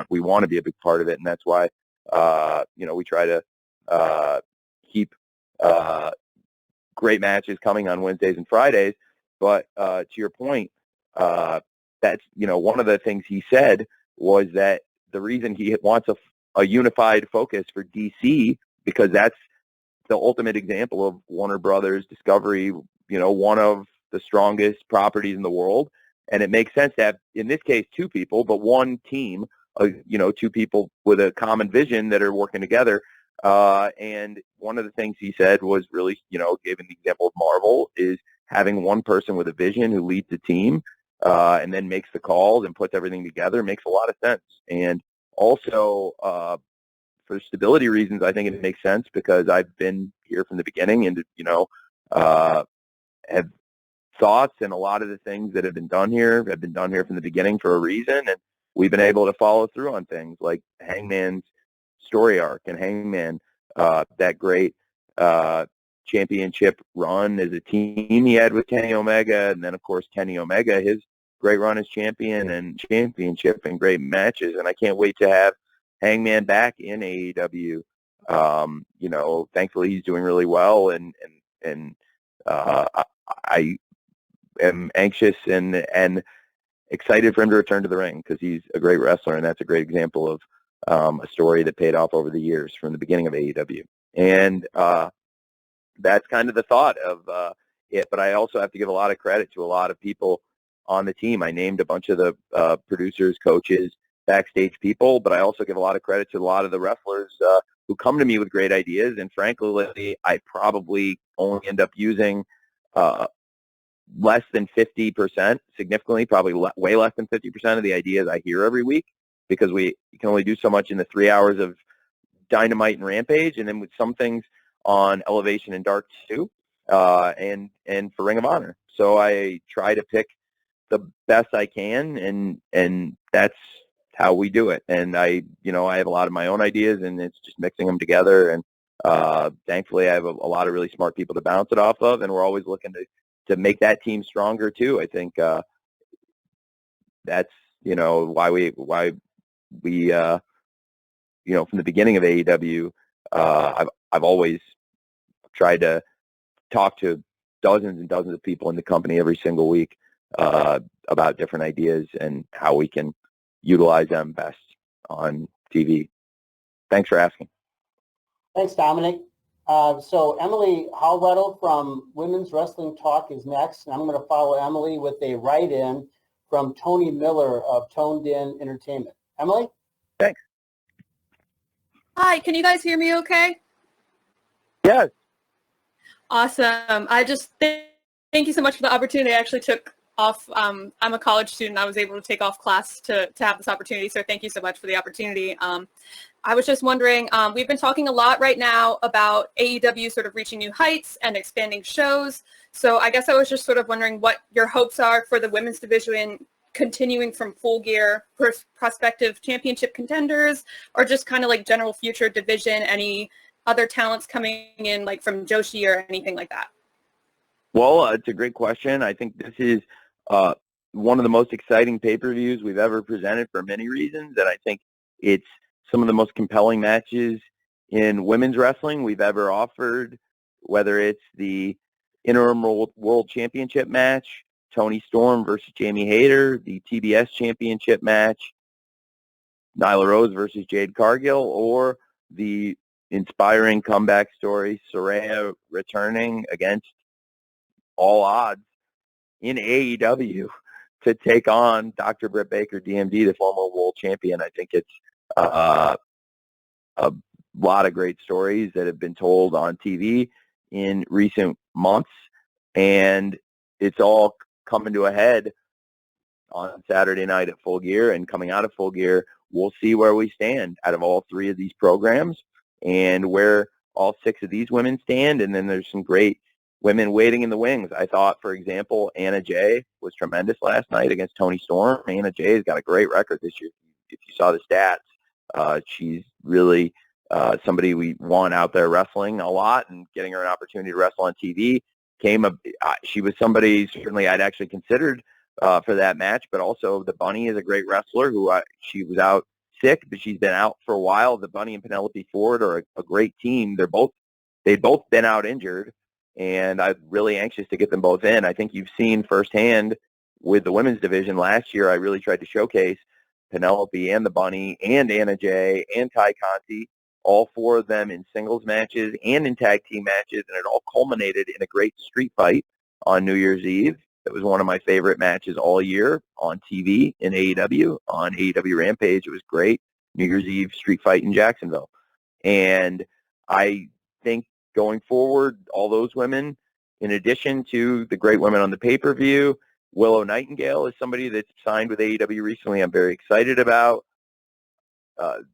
we want to be a big part of it, and that's why we try to keep great matches coming on Wednesdays and Fridays. But to your point, that's one of the things he said was that the reason he wants a unified focus for DC, because that's the ultimate example of Warner Brothers Discovery, one of the strongest properties in the world. And it makes sense to have, in this case, 2 people, but one team, 2 people with a common vision that are working together. And one of the things he said was really, giving the example of Marvel, is having one person with a vision who leads the team and then makes the calls and puts everything together makes a lot of sense. And also, for stability reasons, I think it makes sense because I've been here from the beginning and, have thoughts, and a lot of the things that have been done here have been done here from the beginning for a reason. And we've been able to follow through on things like Hangman's story arc and Hangman, that great championship run as a team he had with Kenny Omega. And then, of course, Kenny Omega, his great run as champion and championship and great matches. And I can't wait to have Hangman back in AEW. Thankfully he's doing really well, and I am anxious and excited for him to return to the ring because he's a great wrestler, and that's a great example of a story that paid off over the years from the beginning of AEW. And that's kind of the thought of it. But I also have to give a lot of credit to a lot of people on the team. I named a bunch of the producers, coaches, backstage people, but I also give a lot of credit to a lot of the wrestlers who come to me with great ideas. And frankly, I probably only end up using less than 50%, significantly, probably way less than 50% of the ideas I hear every week, because you can only do so much in the 3 hours of Dynamite and Rampage, and then with some things on Elevation and Dark too, and for Ring of Honor. So I try to pick the best I can, and that's how we do it. And I have a lot of my own ideas, and it's just mixing them together. And thankfully, I have a lot of really smart people to bounce it off of, and we're always looking to make that team stronger too. I think that's why we from the beginning of AEW, I've always tried to talk to dozens and dozens of people in the company every single week about different ideas and how we can utilize them best on TV. Thanks for asking. Thanks, Dominic. So Emily Hallweddle from Women's Wrestling Talk is next, and I'm going to follow Emily with a write-in from Tony Miller of Toned In Entertainment. Emily? Thanks. Hi, can you guys hear me okay? Yes. Awesome. I just thank you so much for the opportunity. I actually took off. I'm a college student. I was able to take off class to have this opportunity, so thank you so much for the opportunity. I was just wondering, we've been talking a lot right now about AEW sort of reaching new heights and expanding shows. So I guess I was just sort of wondering what your hopes are for the women's division continuing from Full Gear, prospective championship contenders, or just kind of like general future division, any other talents coming in like from Joshi or anything like that? Well, it's a great question. I think this is one of the most exciting pay-per-views we've ever presented for many reasons, and I think it's some of the most compelling matches in women's wrestling we've ever offered, whether it's the interim world championship match, Toni Storm versus Jamie Hayter, the TBS championship match, Nyla Rose versus Jade Cargill, or the inspiring comeback story, Saraya returning against all odds in AEW to take on Dr. Britt Baker, DMD, the former world champion. I think it's a lot of great stories that have been told on TV in recent months, and it's all coming to a head on Saturday night at Full Gear. And coming out of Full Gear, we'll see where we stand out of all three of these programs and where all six of these women stand. And then there's some great women waiting in the wings. I thought, for example, Anna Jay was tremendous last night against Toni Storm. Anna Jay has got a great record this year. If you saw the stats, she's really somebody we want out there wrestling a lot, and getting her an opportunity to wrestle on TV she was somebody certainly I'd actually considered for that match. But also the Bunny is a great wrestler who she was out sick, but she's been out for a while. The Bunny and Penelope Ford are a great team. They've both been out injured, and I'm really anxious to get them both in. I think you've seen firsthand with the women's division last year, I really tried to showcase Penelope and the Bunny and Anna Jay and Ty Conti, all four of them in singles matches and in tag team matches, and it all culminated in a great street fight on New Year's Eve. It was one of my favorite matches all year on TV in AEW. On AEW Rampage, it was great. New Year's Eve street fight in Jacksonville. And I think going forward, all those women in addition to the great women on the pay-per-view, Willow Nightingale is somebody that's signed with AEW recently. I'm very excited about.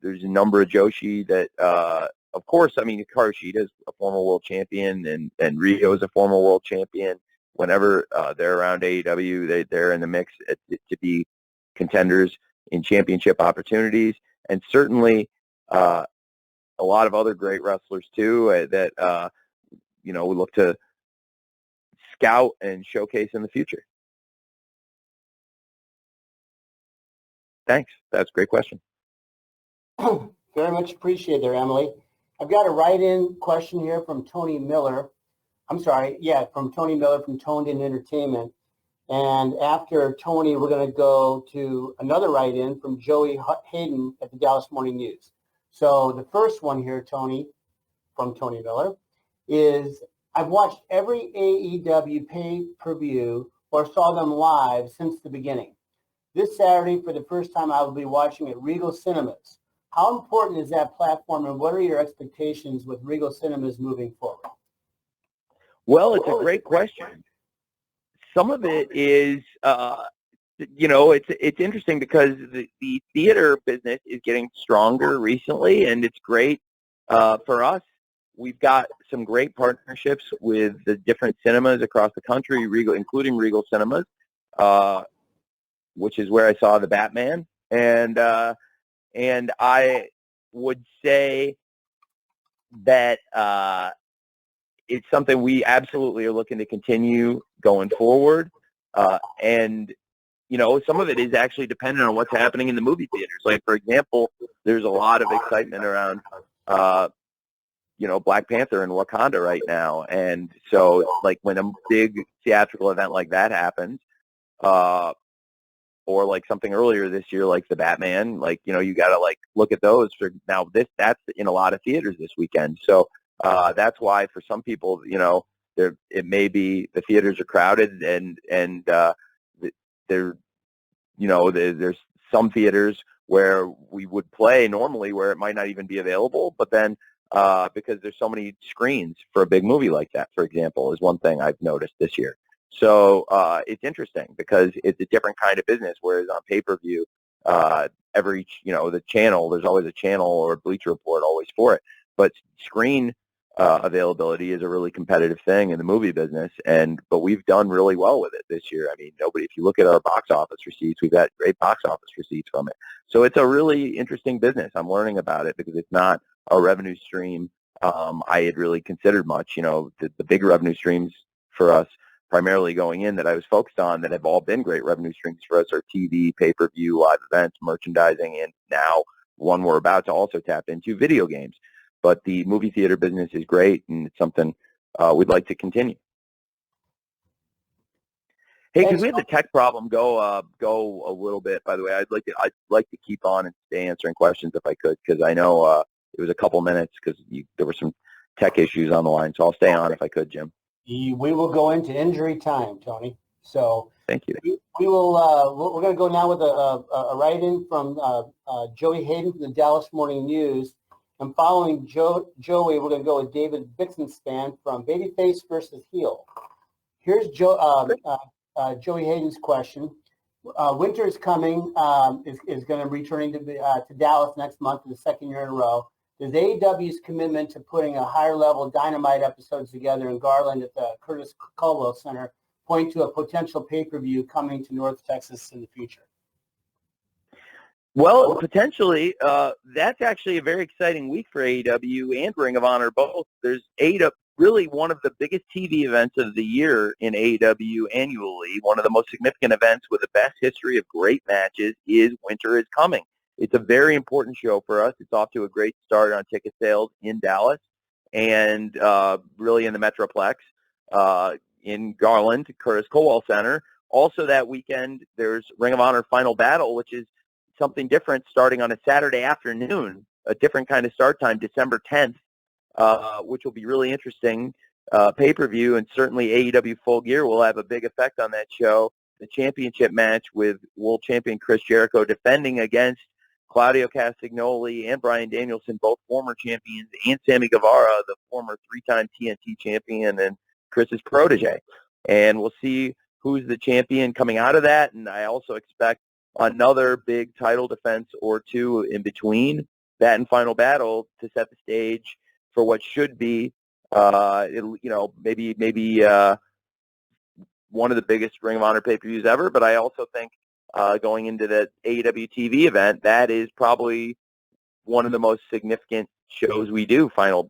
There's a number of Joshi that, of course, I mean, Hikaru Shida is a former world champion, and Rio is a former world champion. Whenever they're around AEW, they're in the mix to be contenders in championship opportunities, and certainly a lot of other great wrestlers too that we look to scout and showcase in the future. Thanks. That's a great question. Very much appreciated there, Emily. I've got a write-in question here from Tony Miller. From Tony Miller from Toned In Entertainment. And after Tony, we're going to go to another write-in from Joey Hayden at the Dallas Morning News. So the first one here, Tony, from Tony Miller, is I've watched every AEW pay-per-view or saw them live since the beginning. This Saturday, for the first time, I will be watching at Regal Cinemas. How important is that platform, and what are your expectations with Regal Cinemas moving forward? Well, it's a great question. Some of it is, it's interesting because the theater business is getting stronger recently, and it's great for us. We've got some great partnerships with the different cinemas across the country, including Regal Cinemas, which is where I saw the Batman, and I would say that it's something we absolutely are looking to continue going forward. And, some of it is actually dependent on what's happening in the movie theaters. Like, for example, there's a lot of excitement around, Black Panther and Wakanda right now. And so, like, when a big theatrical event like that happens, or like something earlier this year, like the Batman, like, you got to look at those for now. That's in a lot of theaters this weekend. So that's why for some people, it may be the theaters are crowded and there's some theaters where we would play normally where it might not even be available, but then because there's so many screens for a big movie like that, for example, is one thing I've noticed this year. So it's interesting because it's a different kind of business, whereas on pay-per-view, the channel, there's always a channel or a Bleacher Report always for it. But screen availability is a really competitive thing in the movie business, but we've done really well with it this year. I mean, if you look at our box office receipts, we've got great box office receipts from it. So it's a really interesting business. I'm learning about it because it's not a revenue stream I had really considered much. The big revenue streams for us primarily going in that I was focused on that have all been great revenue streams for us are TV, pay-per-view, live events, merchandising, and now one we're about to also tap into, video games. But the movie theater business is great, and it's something we'd like to continue. Hey, could we have the tech problem go a little bit? By the way, I'd like to keep on and stay answering questions if I could, because I know it was a couple minutes because there were some tech issues on the line. So I'll stay on if I could, Jim. We will go into injury time, Tony. So thank you. We will. We're going to go now with a write-in from Joey Hayden from the Dallas Morning News, and following Joey, we're going to go with David Bixenspan from Babyface versus Heel. Here's Joey Hayden's question. Winter is coming. Is going to be returning to Dallas next month for the second year in a row. Does AEW's commitment to putting a higher level Dynamite episodes together in Garland at the Curtis Caldwell Center point to a potential pay-per-view coming to North Texas in the future? Well, potentially. That's actually a very exciting week for AEW and Ring of Honor both. There's AEW, really one of the biggest TV events of the year in AEW annually. One of the most significant events with the best history of great matches is Winter is Coming. It's a very important show for us. It's off to a great start on ticket sales in Dallas and really in the Metroplex, in Garland, Curtis Caldwell Center. Also that weekend, there's Ring of Honor Final Battle, which is something different, starting on a Saturday afternoon, a different kind of start time, December 10th, which will be really interesting pay-per-view, and certainly AEW Full Gear will have a big effect on that show. The championship match with world champion Chris Jericho defending against Claudio Castagnoli and Bryan Danielson, both former champions, and Sammy Guevara, the former three-time TNT champion and Chris's protege. And we'll see who's the champion coming out of that. And I also expect another big title defense or two in between that and Final Battle to set the stage for what should be, maybe one of the biggest Ring of Honor pay-per-views ever. But I also think going into the AEW TV event, that is probably one of the most significant shows we do. Coming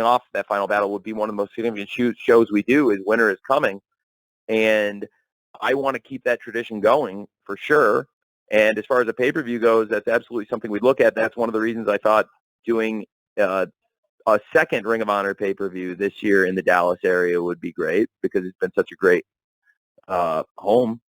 off that Final Battle would be one of the most significant shows we do is Winter is Coming. And I want to keep that tradition going for sure. And as far as the pay-per-view goes, that's absolutely something we'd look at. That's one of the reasons I thought doing a second Ring of Honor pay-per-view this year in the Dallas area would be great, because it's been such a great home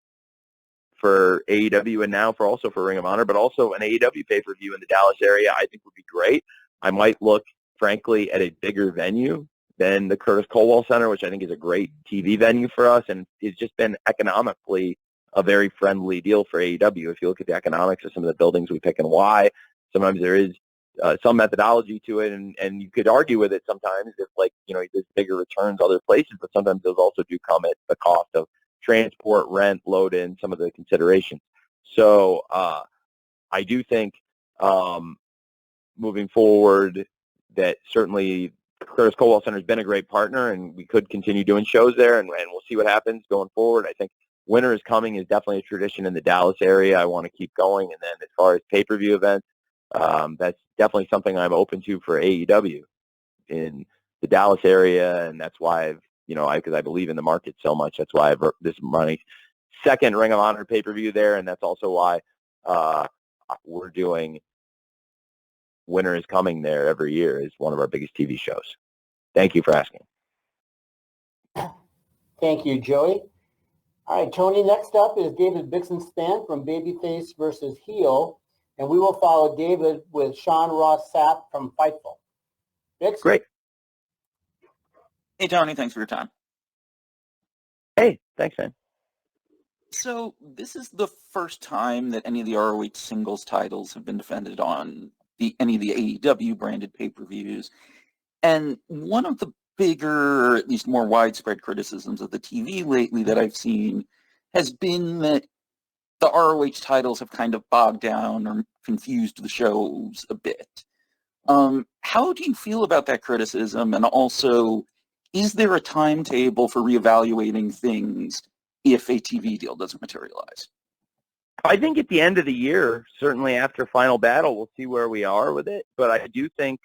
for AEW and now for Ring of Honor, but also an AEW pay-per-view in the Dallas area I think would be great. I might look, frankly, at a bigger venue than the Curtis Colwell Center, which I think is a great TV venue for us, and it's just been economically a very friendly deal for AEW. If you look at the economics of some of the buildings we pick and why, sometimes there is some methodology to it, and you could argue with it sometimes if, there's bigger returns other places, but sometimes those also do come at the cost of transport, rent, load in, some of the considerations. So I do think moving forward that certainly Curtis Colwell Center has been a great partner, and we could continue doing shows there, and we'll see what happens going forward. I think Winter is Coming is definitely a tradition in the Dallas area I want to keep going. And then as far as pay-per-view events, that's definitely something I'm open to for AEW in the Dallas area, and that's why because I believe in the market so much. That's why I've this running second Ring of Honor pay-per-view there, and that's also why we're doing Winter is Coming there every year is one of our biggest TV shows. Thank you for asking. Thank you, Joey. All right, Tony, next up is David Bixenspan from Babyface versus Heel, and we will follow David with Sean Ross Sapp from Fightful. Bix? Great. Hey, Tony, thanks for your time. Hey, thanks, man. So this is the first time that any of the ROH singles titles have been defended on any of the AEW branded pay-per-views. And one of the bigger, or at least more widespread criticisms of the TV lately that I've seen has been that the ROH titles have kind of bogged down or confused the shows a bit. How do you feel about that criticism? And also, is there a timetable for reevaluating things if a TV deal doesn't materialize? I think at the end of the year, certainly after Final Battle, we'll see where we are with it. But I do think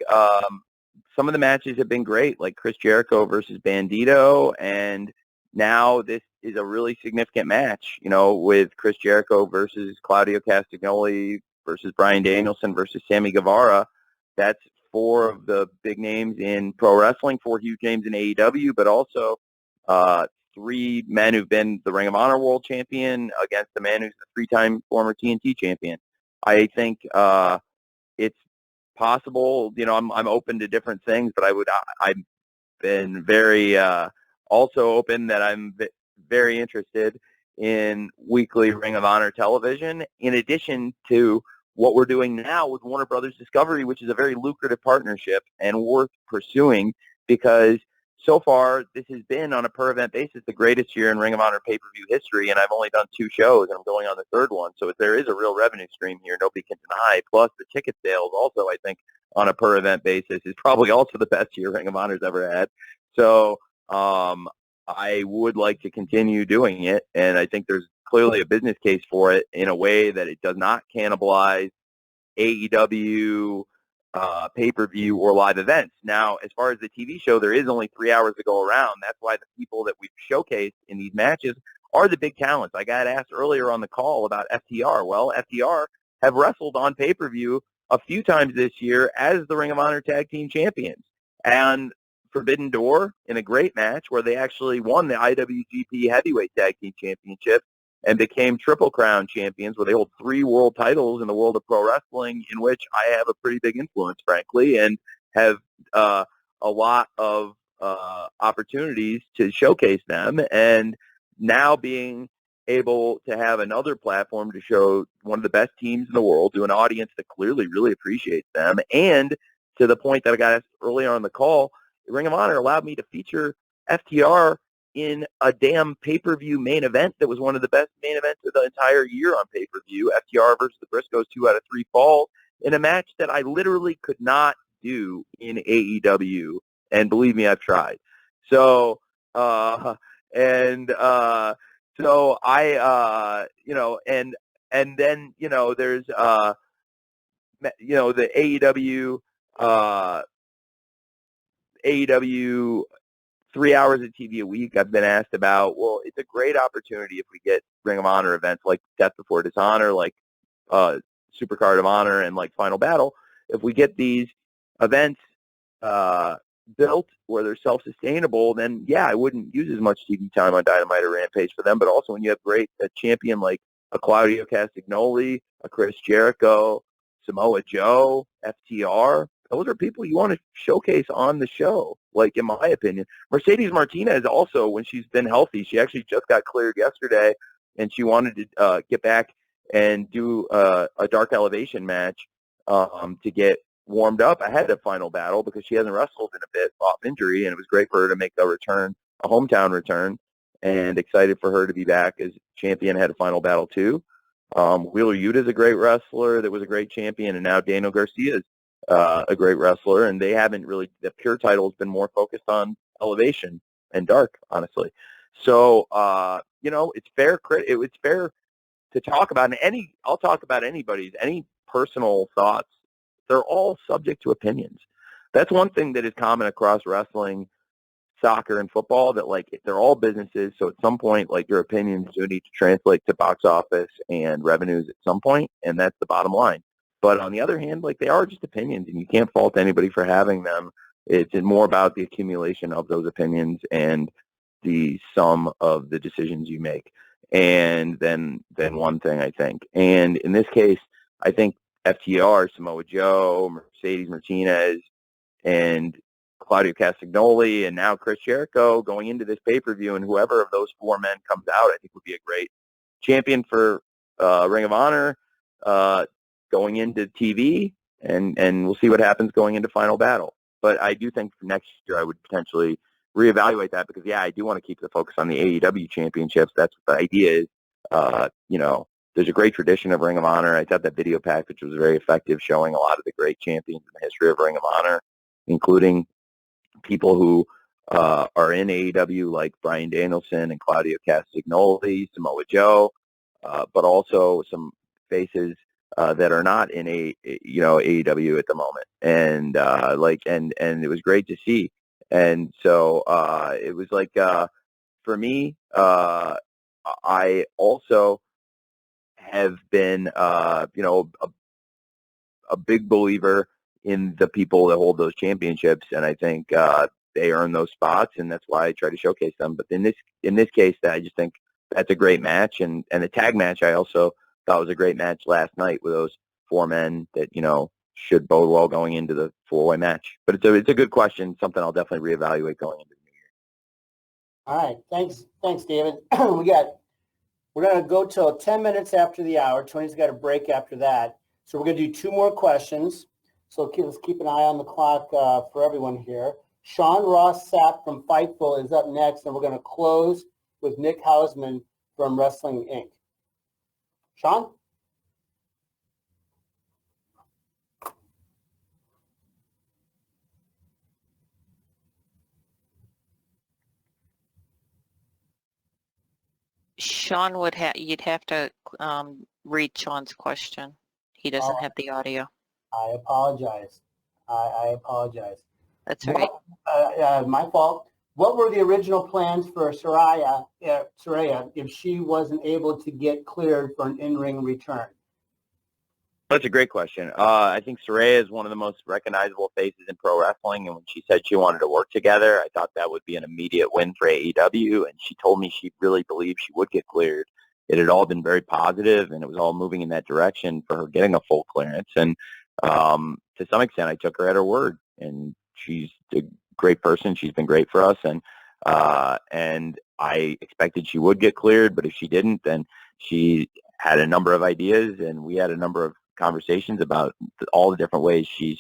some of the matches have been great, like Chris Jericho versus Bandito, and now this is a really significant match, with Chris Jericho versus Claudio Castagnoli versus Bryan Danielson versus Sammy Guevara. That's four of the big names in pro wrestling, four huge names in AEW, but also three men who've been the Ring of Honor World Champion against the man who's the three-time former TNT champion. I think it's possible. I'm open to different things, but I've been very also open that I'm very interested in weekly Ring of Honor television, in addition to what we're doing now with Warner Brothers Discovery, which is a very lucrative partnership and worth pursuing, because so far this has been, on a per-event basis, the greatest year in Ring of Honor pay-per-view history, and I've only done 2 shows, and I'm going on the third one. So there is a real revenue stream here, nobody can deny. Plus, the ticket sales also, I think, on a per-event basis, is probably also the best year Ring of Honor's ever had. So I would like to continue doing it, and I think there's clearly a business case for it in a way that it does not cannibalize AEW pay-per-view or live events. Now, as far as the TV show, there is only 3 hours to go around. That's why the people that we've showcased in these matches are the big talents. I got asked earlier on the call about FTR. Well, FTR have wrestled on pay-per-view a few times this year as the Ring of Honor Tag Team Champions. And Forbidden Door in a great match where they actually won the IWGP Heavyweight Tag Team Championship and became Triple Crown champions, where they hold 3 world titles in the world of pro wrestling, in which I have a pretty big influence, frankly, and have a lot of opportunities to showcase them. And now being able to have another platform to show one of the best teams in the world to an audience that clearly really appreciates them, and to the point that I got asked earlier on the call, Ring of Honor allowed me to feature FTR in a damn pay-per-view main event that was one of the best main events of the entire year on pay-per-view, FTR versus the Briscoes 2 out of 3 falls, in a match that I literally could not do in AEW. And believe me, I've tried. So, so I, and then, there's, the AEW 3 hours of TV a week. I've been asked about. Well, it's a great opportunity if we get Ring of Honor events like Death Before Dishonor, like Supercard of Honor, and like Final Battle. If we get these events built where they're self-sustainable, then yeah, I wouldn't use as much TV time on Dynamite or Rampage for them. But also when you have a champion like a Claudio Castagnoli, a Chris Jericho, Samoa Joe, FTR, those are people you want to showcase on the show, like, in my opinion. Mercedes Martinez also, when she's been healthy, she actually just got cleared yesterday, and she wanted to get back and do a Dark Elevation match to get warmed up ahead of Final Battle, because she hasn't wrestled in a bit off injury, and it was great for her to make a return, a hometown return, and excited for her to be back as champion ahead of Final Battle 2. Wheeler Yuta's a great wrestler that was a great champion, and now Daniel Garcia's a great wrestler, and they haven't really, the pure title has been more focused on Elevation and Dark, honestly. So, it's fair. It's fair to talk about, and I'll talk about any personal thoughts. They're all subject to opinions. That's one thing that is common across wrestling, soccer, and football, that, like, they're all businesses. So at some point, like, your opinions do need to translate to box office and revenues at some point, and that's the bottom line. But on the other hand, like, they are just opinions, and you can't fault anybody for having them. It's more about the accumulation of those opinions and the sum of the decisions you make. And then one thing, I think. And in this case, I think FTR, Samoa Joe, Mercedes Martinez, and Claudio Castagnoli, and now Chris Jericho going into this pay-per-view, and whoever of those 4 men comes out, I think would be a great champion for Ring of Honor going into TV, and we'll see what happens going into Final Battle. But I do think for next year I would potentially reevaluate that, because, yeah, I do want to keep the focus on the AEW championships. That's what the idea is. There's a great tradition of Ring of Honor. I thought that video package was very effective, showing a lot of the great champions in the history of Ring of Honor, including people who are in AEW, like Bryan Danielson and Claudio Castagnoli, Samoa Joe, but also some faces that are not in AEW at the moment, and and it was great to see. And so it was like, for me, I also have been a big believer in the people that hold those championships, and I think they earn those spots, and that's why I try to showcase them. But in this case, I just think that's a great match, and the tag match I also thought was a great match last night with those 4 men that should bode well going into the 4-way match. But it's a good question, something I'll definitely reevaluate going into the new year. All right, thanks, David. We're going to go till 10 minutes after the hour. Tony's got a break after that. So we're going to do 2 more questions. So let's keep an eye on the clock for everyone here. Sean Ross Sapp from Fightful is up next, and we're going to close with Nick Hausman from Wrestling Inc. Sean? Sean you'd have to read Sean's question. He doesn't have the audio. I apologize. I apologize. That's all right. My fault. What were the original plans for Saraya if she wasn't able to get cleared for an in-ring return? That's a great question. I think Saraya is one of the most recognizable faces in pro wrestling, and when she said she wanted to work together, I thought that would be an immediate win for AEW, and she told me she really believed she would get cleared. It had all been very positive, and it was all moving in that direction for her getting a full clearance, and to some extent, I took her at her word, and she's a great person. She's been great for us, and I expected she would get cleared, but if she didn't, then she had a number of ideas, and we had a number of conversations about all the different ways she's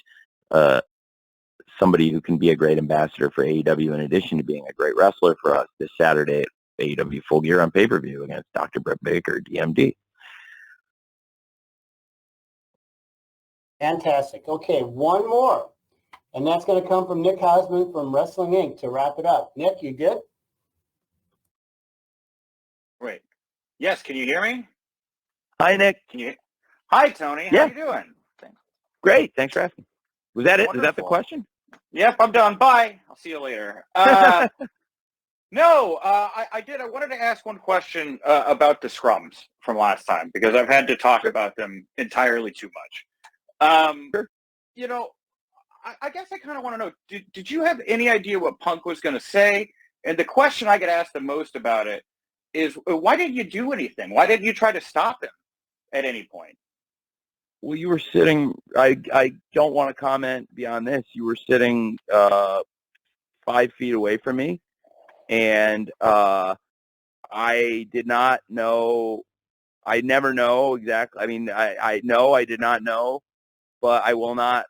somebody who can be a great ambassador for AEW in addition to being a great wrestler for us this Saturday at AEW Full Gear on pay-per-view against Dr. Britt Baker, DMD. Fantastic. Okay, one more. And that's going to come from Nick Hausman from Wrestling Inc. to wrap it up. Nick, you good? Wait. Yes, can you hear me? Hi, Nick. Hi, Tony. Yeah. How you doing? Great. Thanks for asking. Was that it? Is that the Wonderful. question? Yep, I'm done. Bye. I'll see you later. No, I did. I wanted to ask one question about the scrums from last time because I've had to talk about them entirely too much. Sure. You know, I guess I kind of want to know, did you have any idea what Punk was going to say? And the question I get asked the most about it is, why didn't you do anything? Why didn't you try to stop him at any point? Well, you were sitting, I don't want to comment beyond this. You were sitting 5 feet away from me, and I did not know, I never know exactly. I mean, I know I did not know, but I will not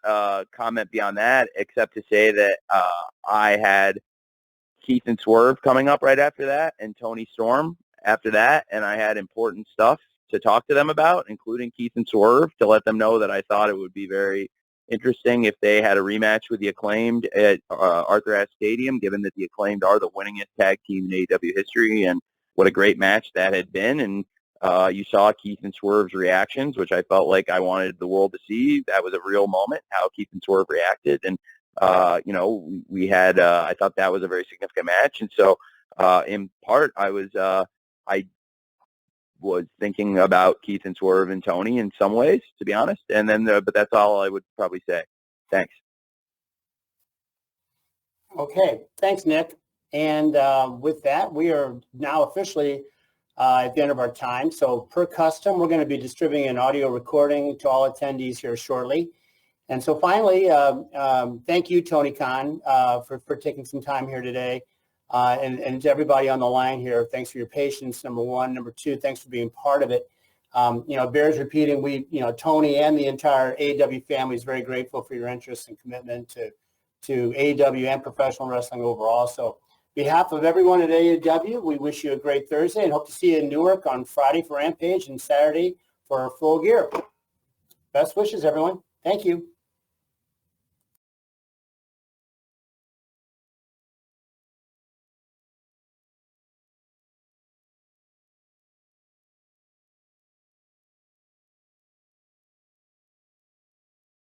comment beyond that except to say that I had Keith and Swerve coming up right after that and Tony Storm after that, and I had important stuff to talk to them about, including Keith and Swerve, to let them know that I thought it would be very interesting if they had a rematch with the Acclaimed at Arthur Ashe Stadium, given that the Acclaimed are the winningest tag team in AEW history, and what a great match that had been. And you saw Keith and Swerve's reactions, which I felt like I wanted the world to see. That was a real moment, how Keith and Swerve reacted. And, you know, we had, I thought that was a very significant match. And so, in part, I was thinking about Keith and Swerve and Tony in some ways, to be honest. And then, but that's all I would probably say. Thanks. Okay, thanks, Nick. And with that, we are now officially at the end of our time. So per custom, we're going to be distributing an audio recording to all attendees here shortly. And so finally, thank you, Tony Khan, for taking some time here today. And to everybody on the line here, thanks for your patience, number one. Number two, thanks for being part of it. You know, bears repeating, Tony and the entire AEW family is very grateful for your interest and commitment to AEW and professional wrestling overall. So on behalf of everyone at AEW, we wish you a great Thursday and hope to see you in Newark on Friday for Rampage and Saturday for Full Gear. Best wishes, everyone. Thank you.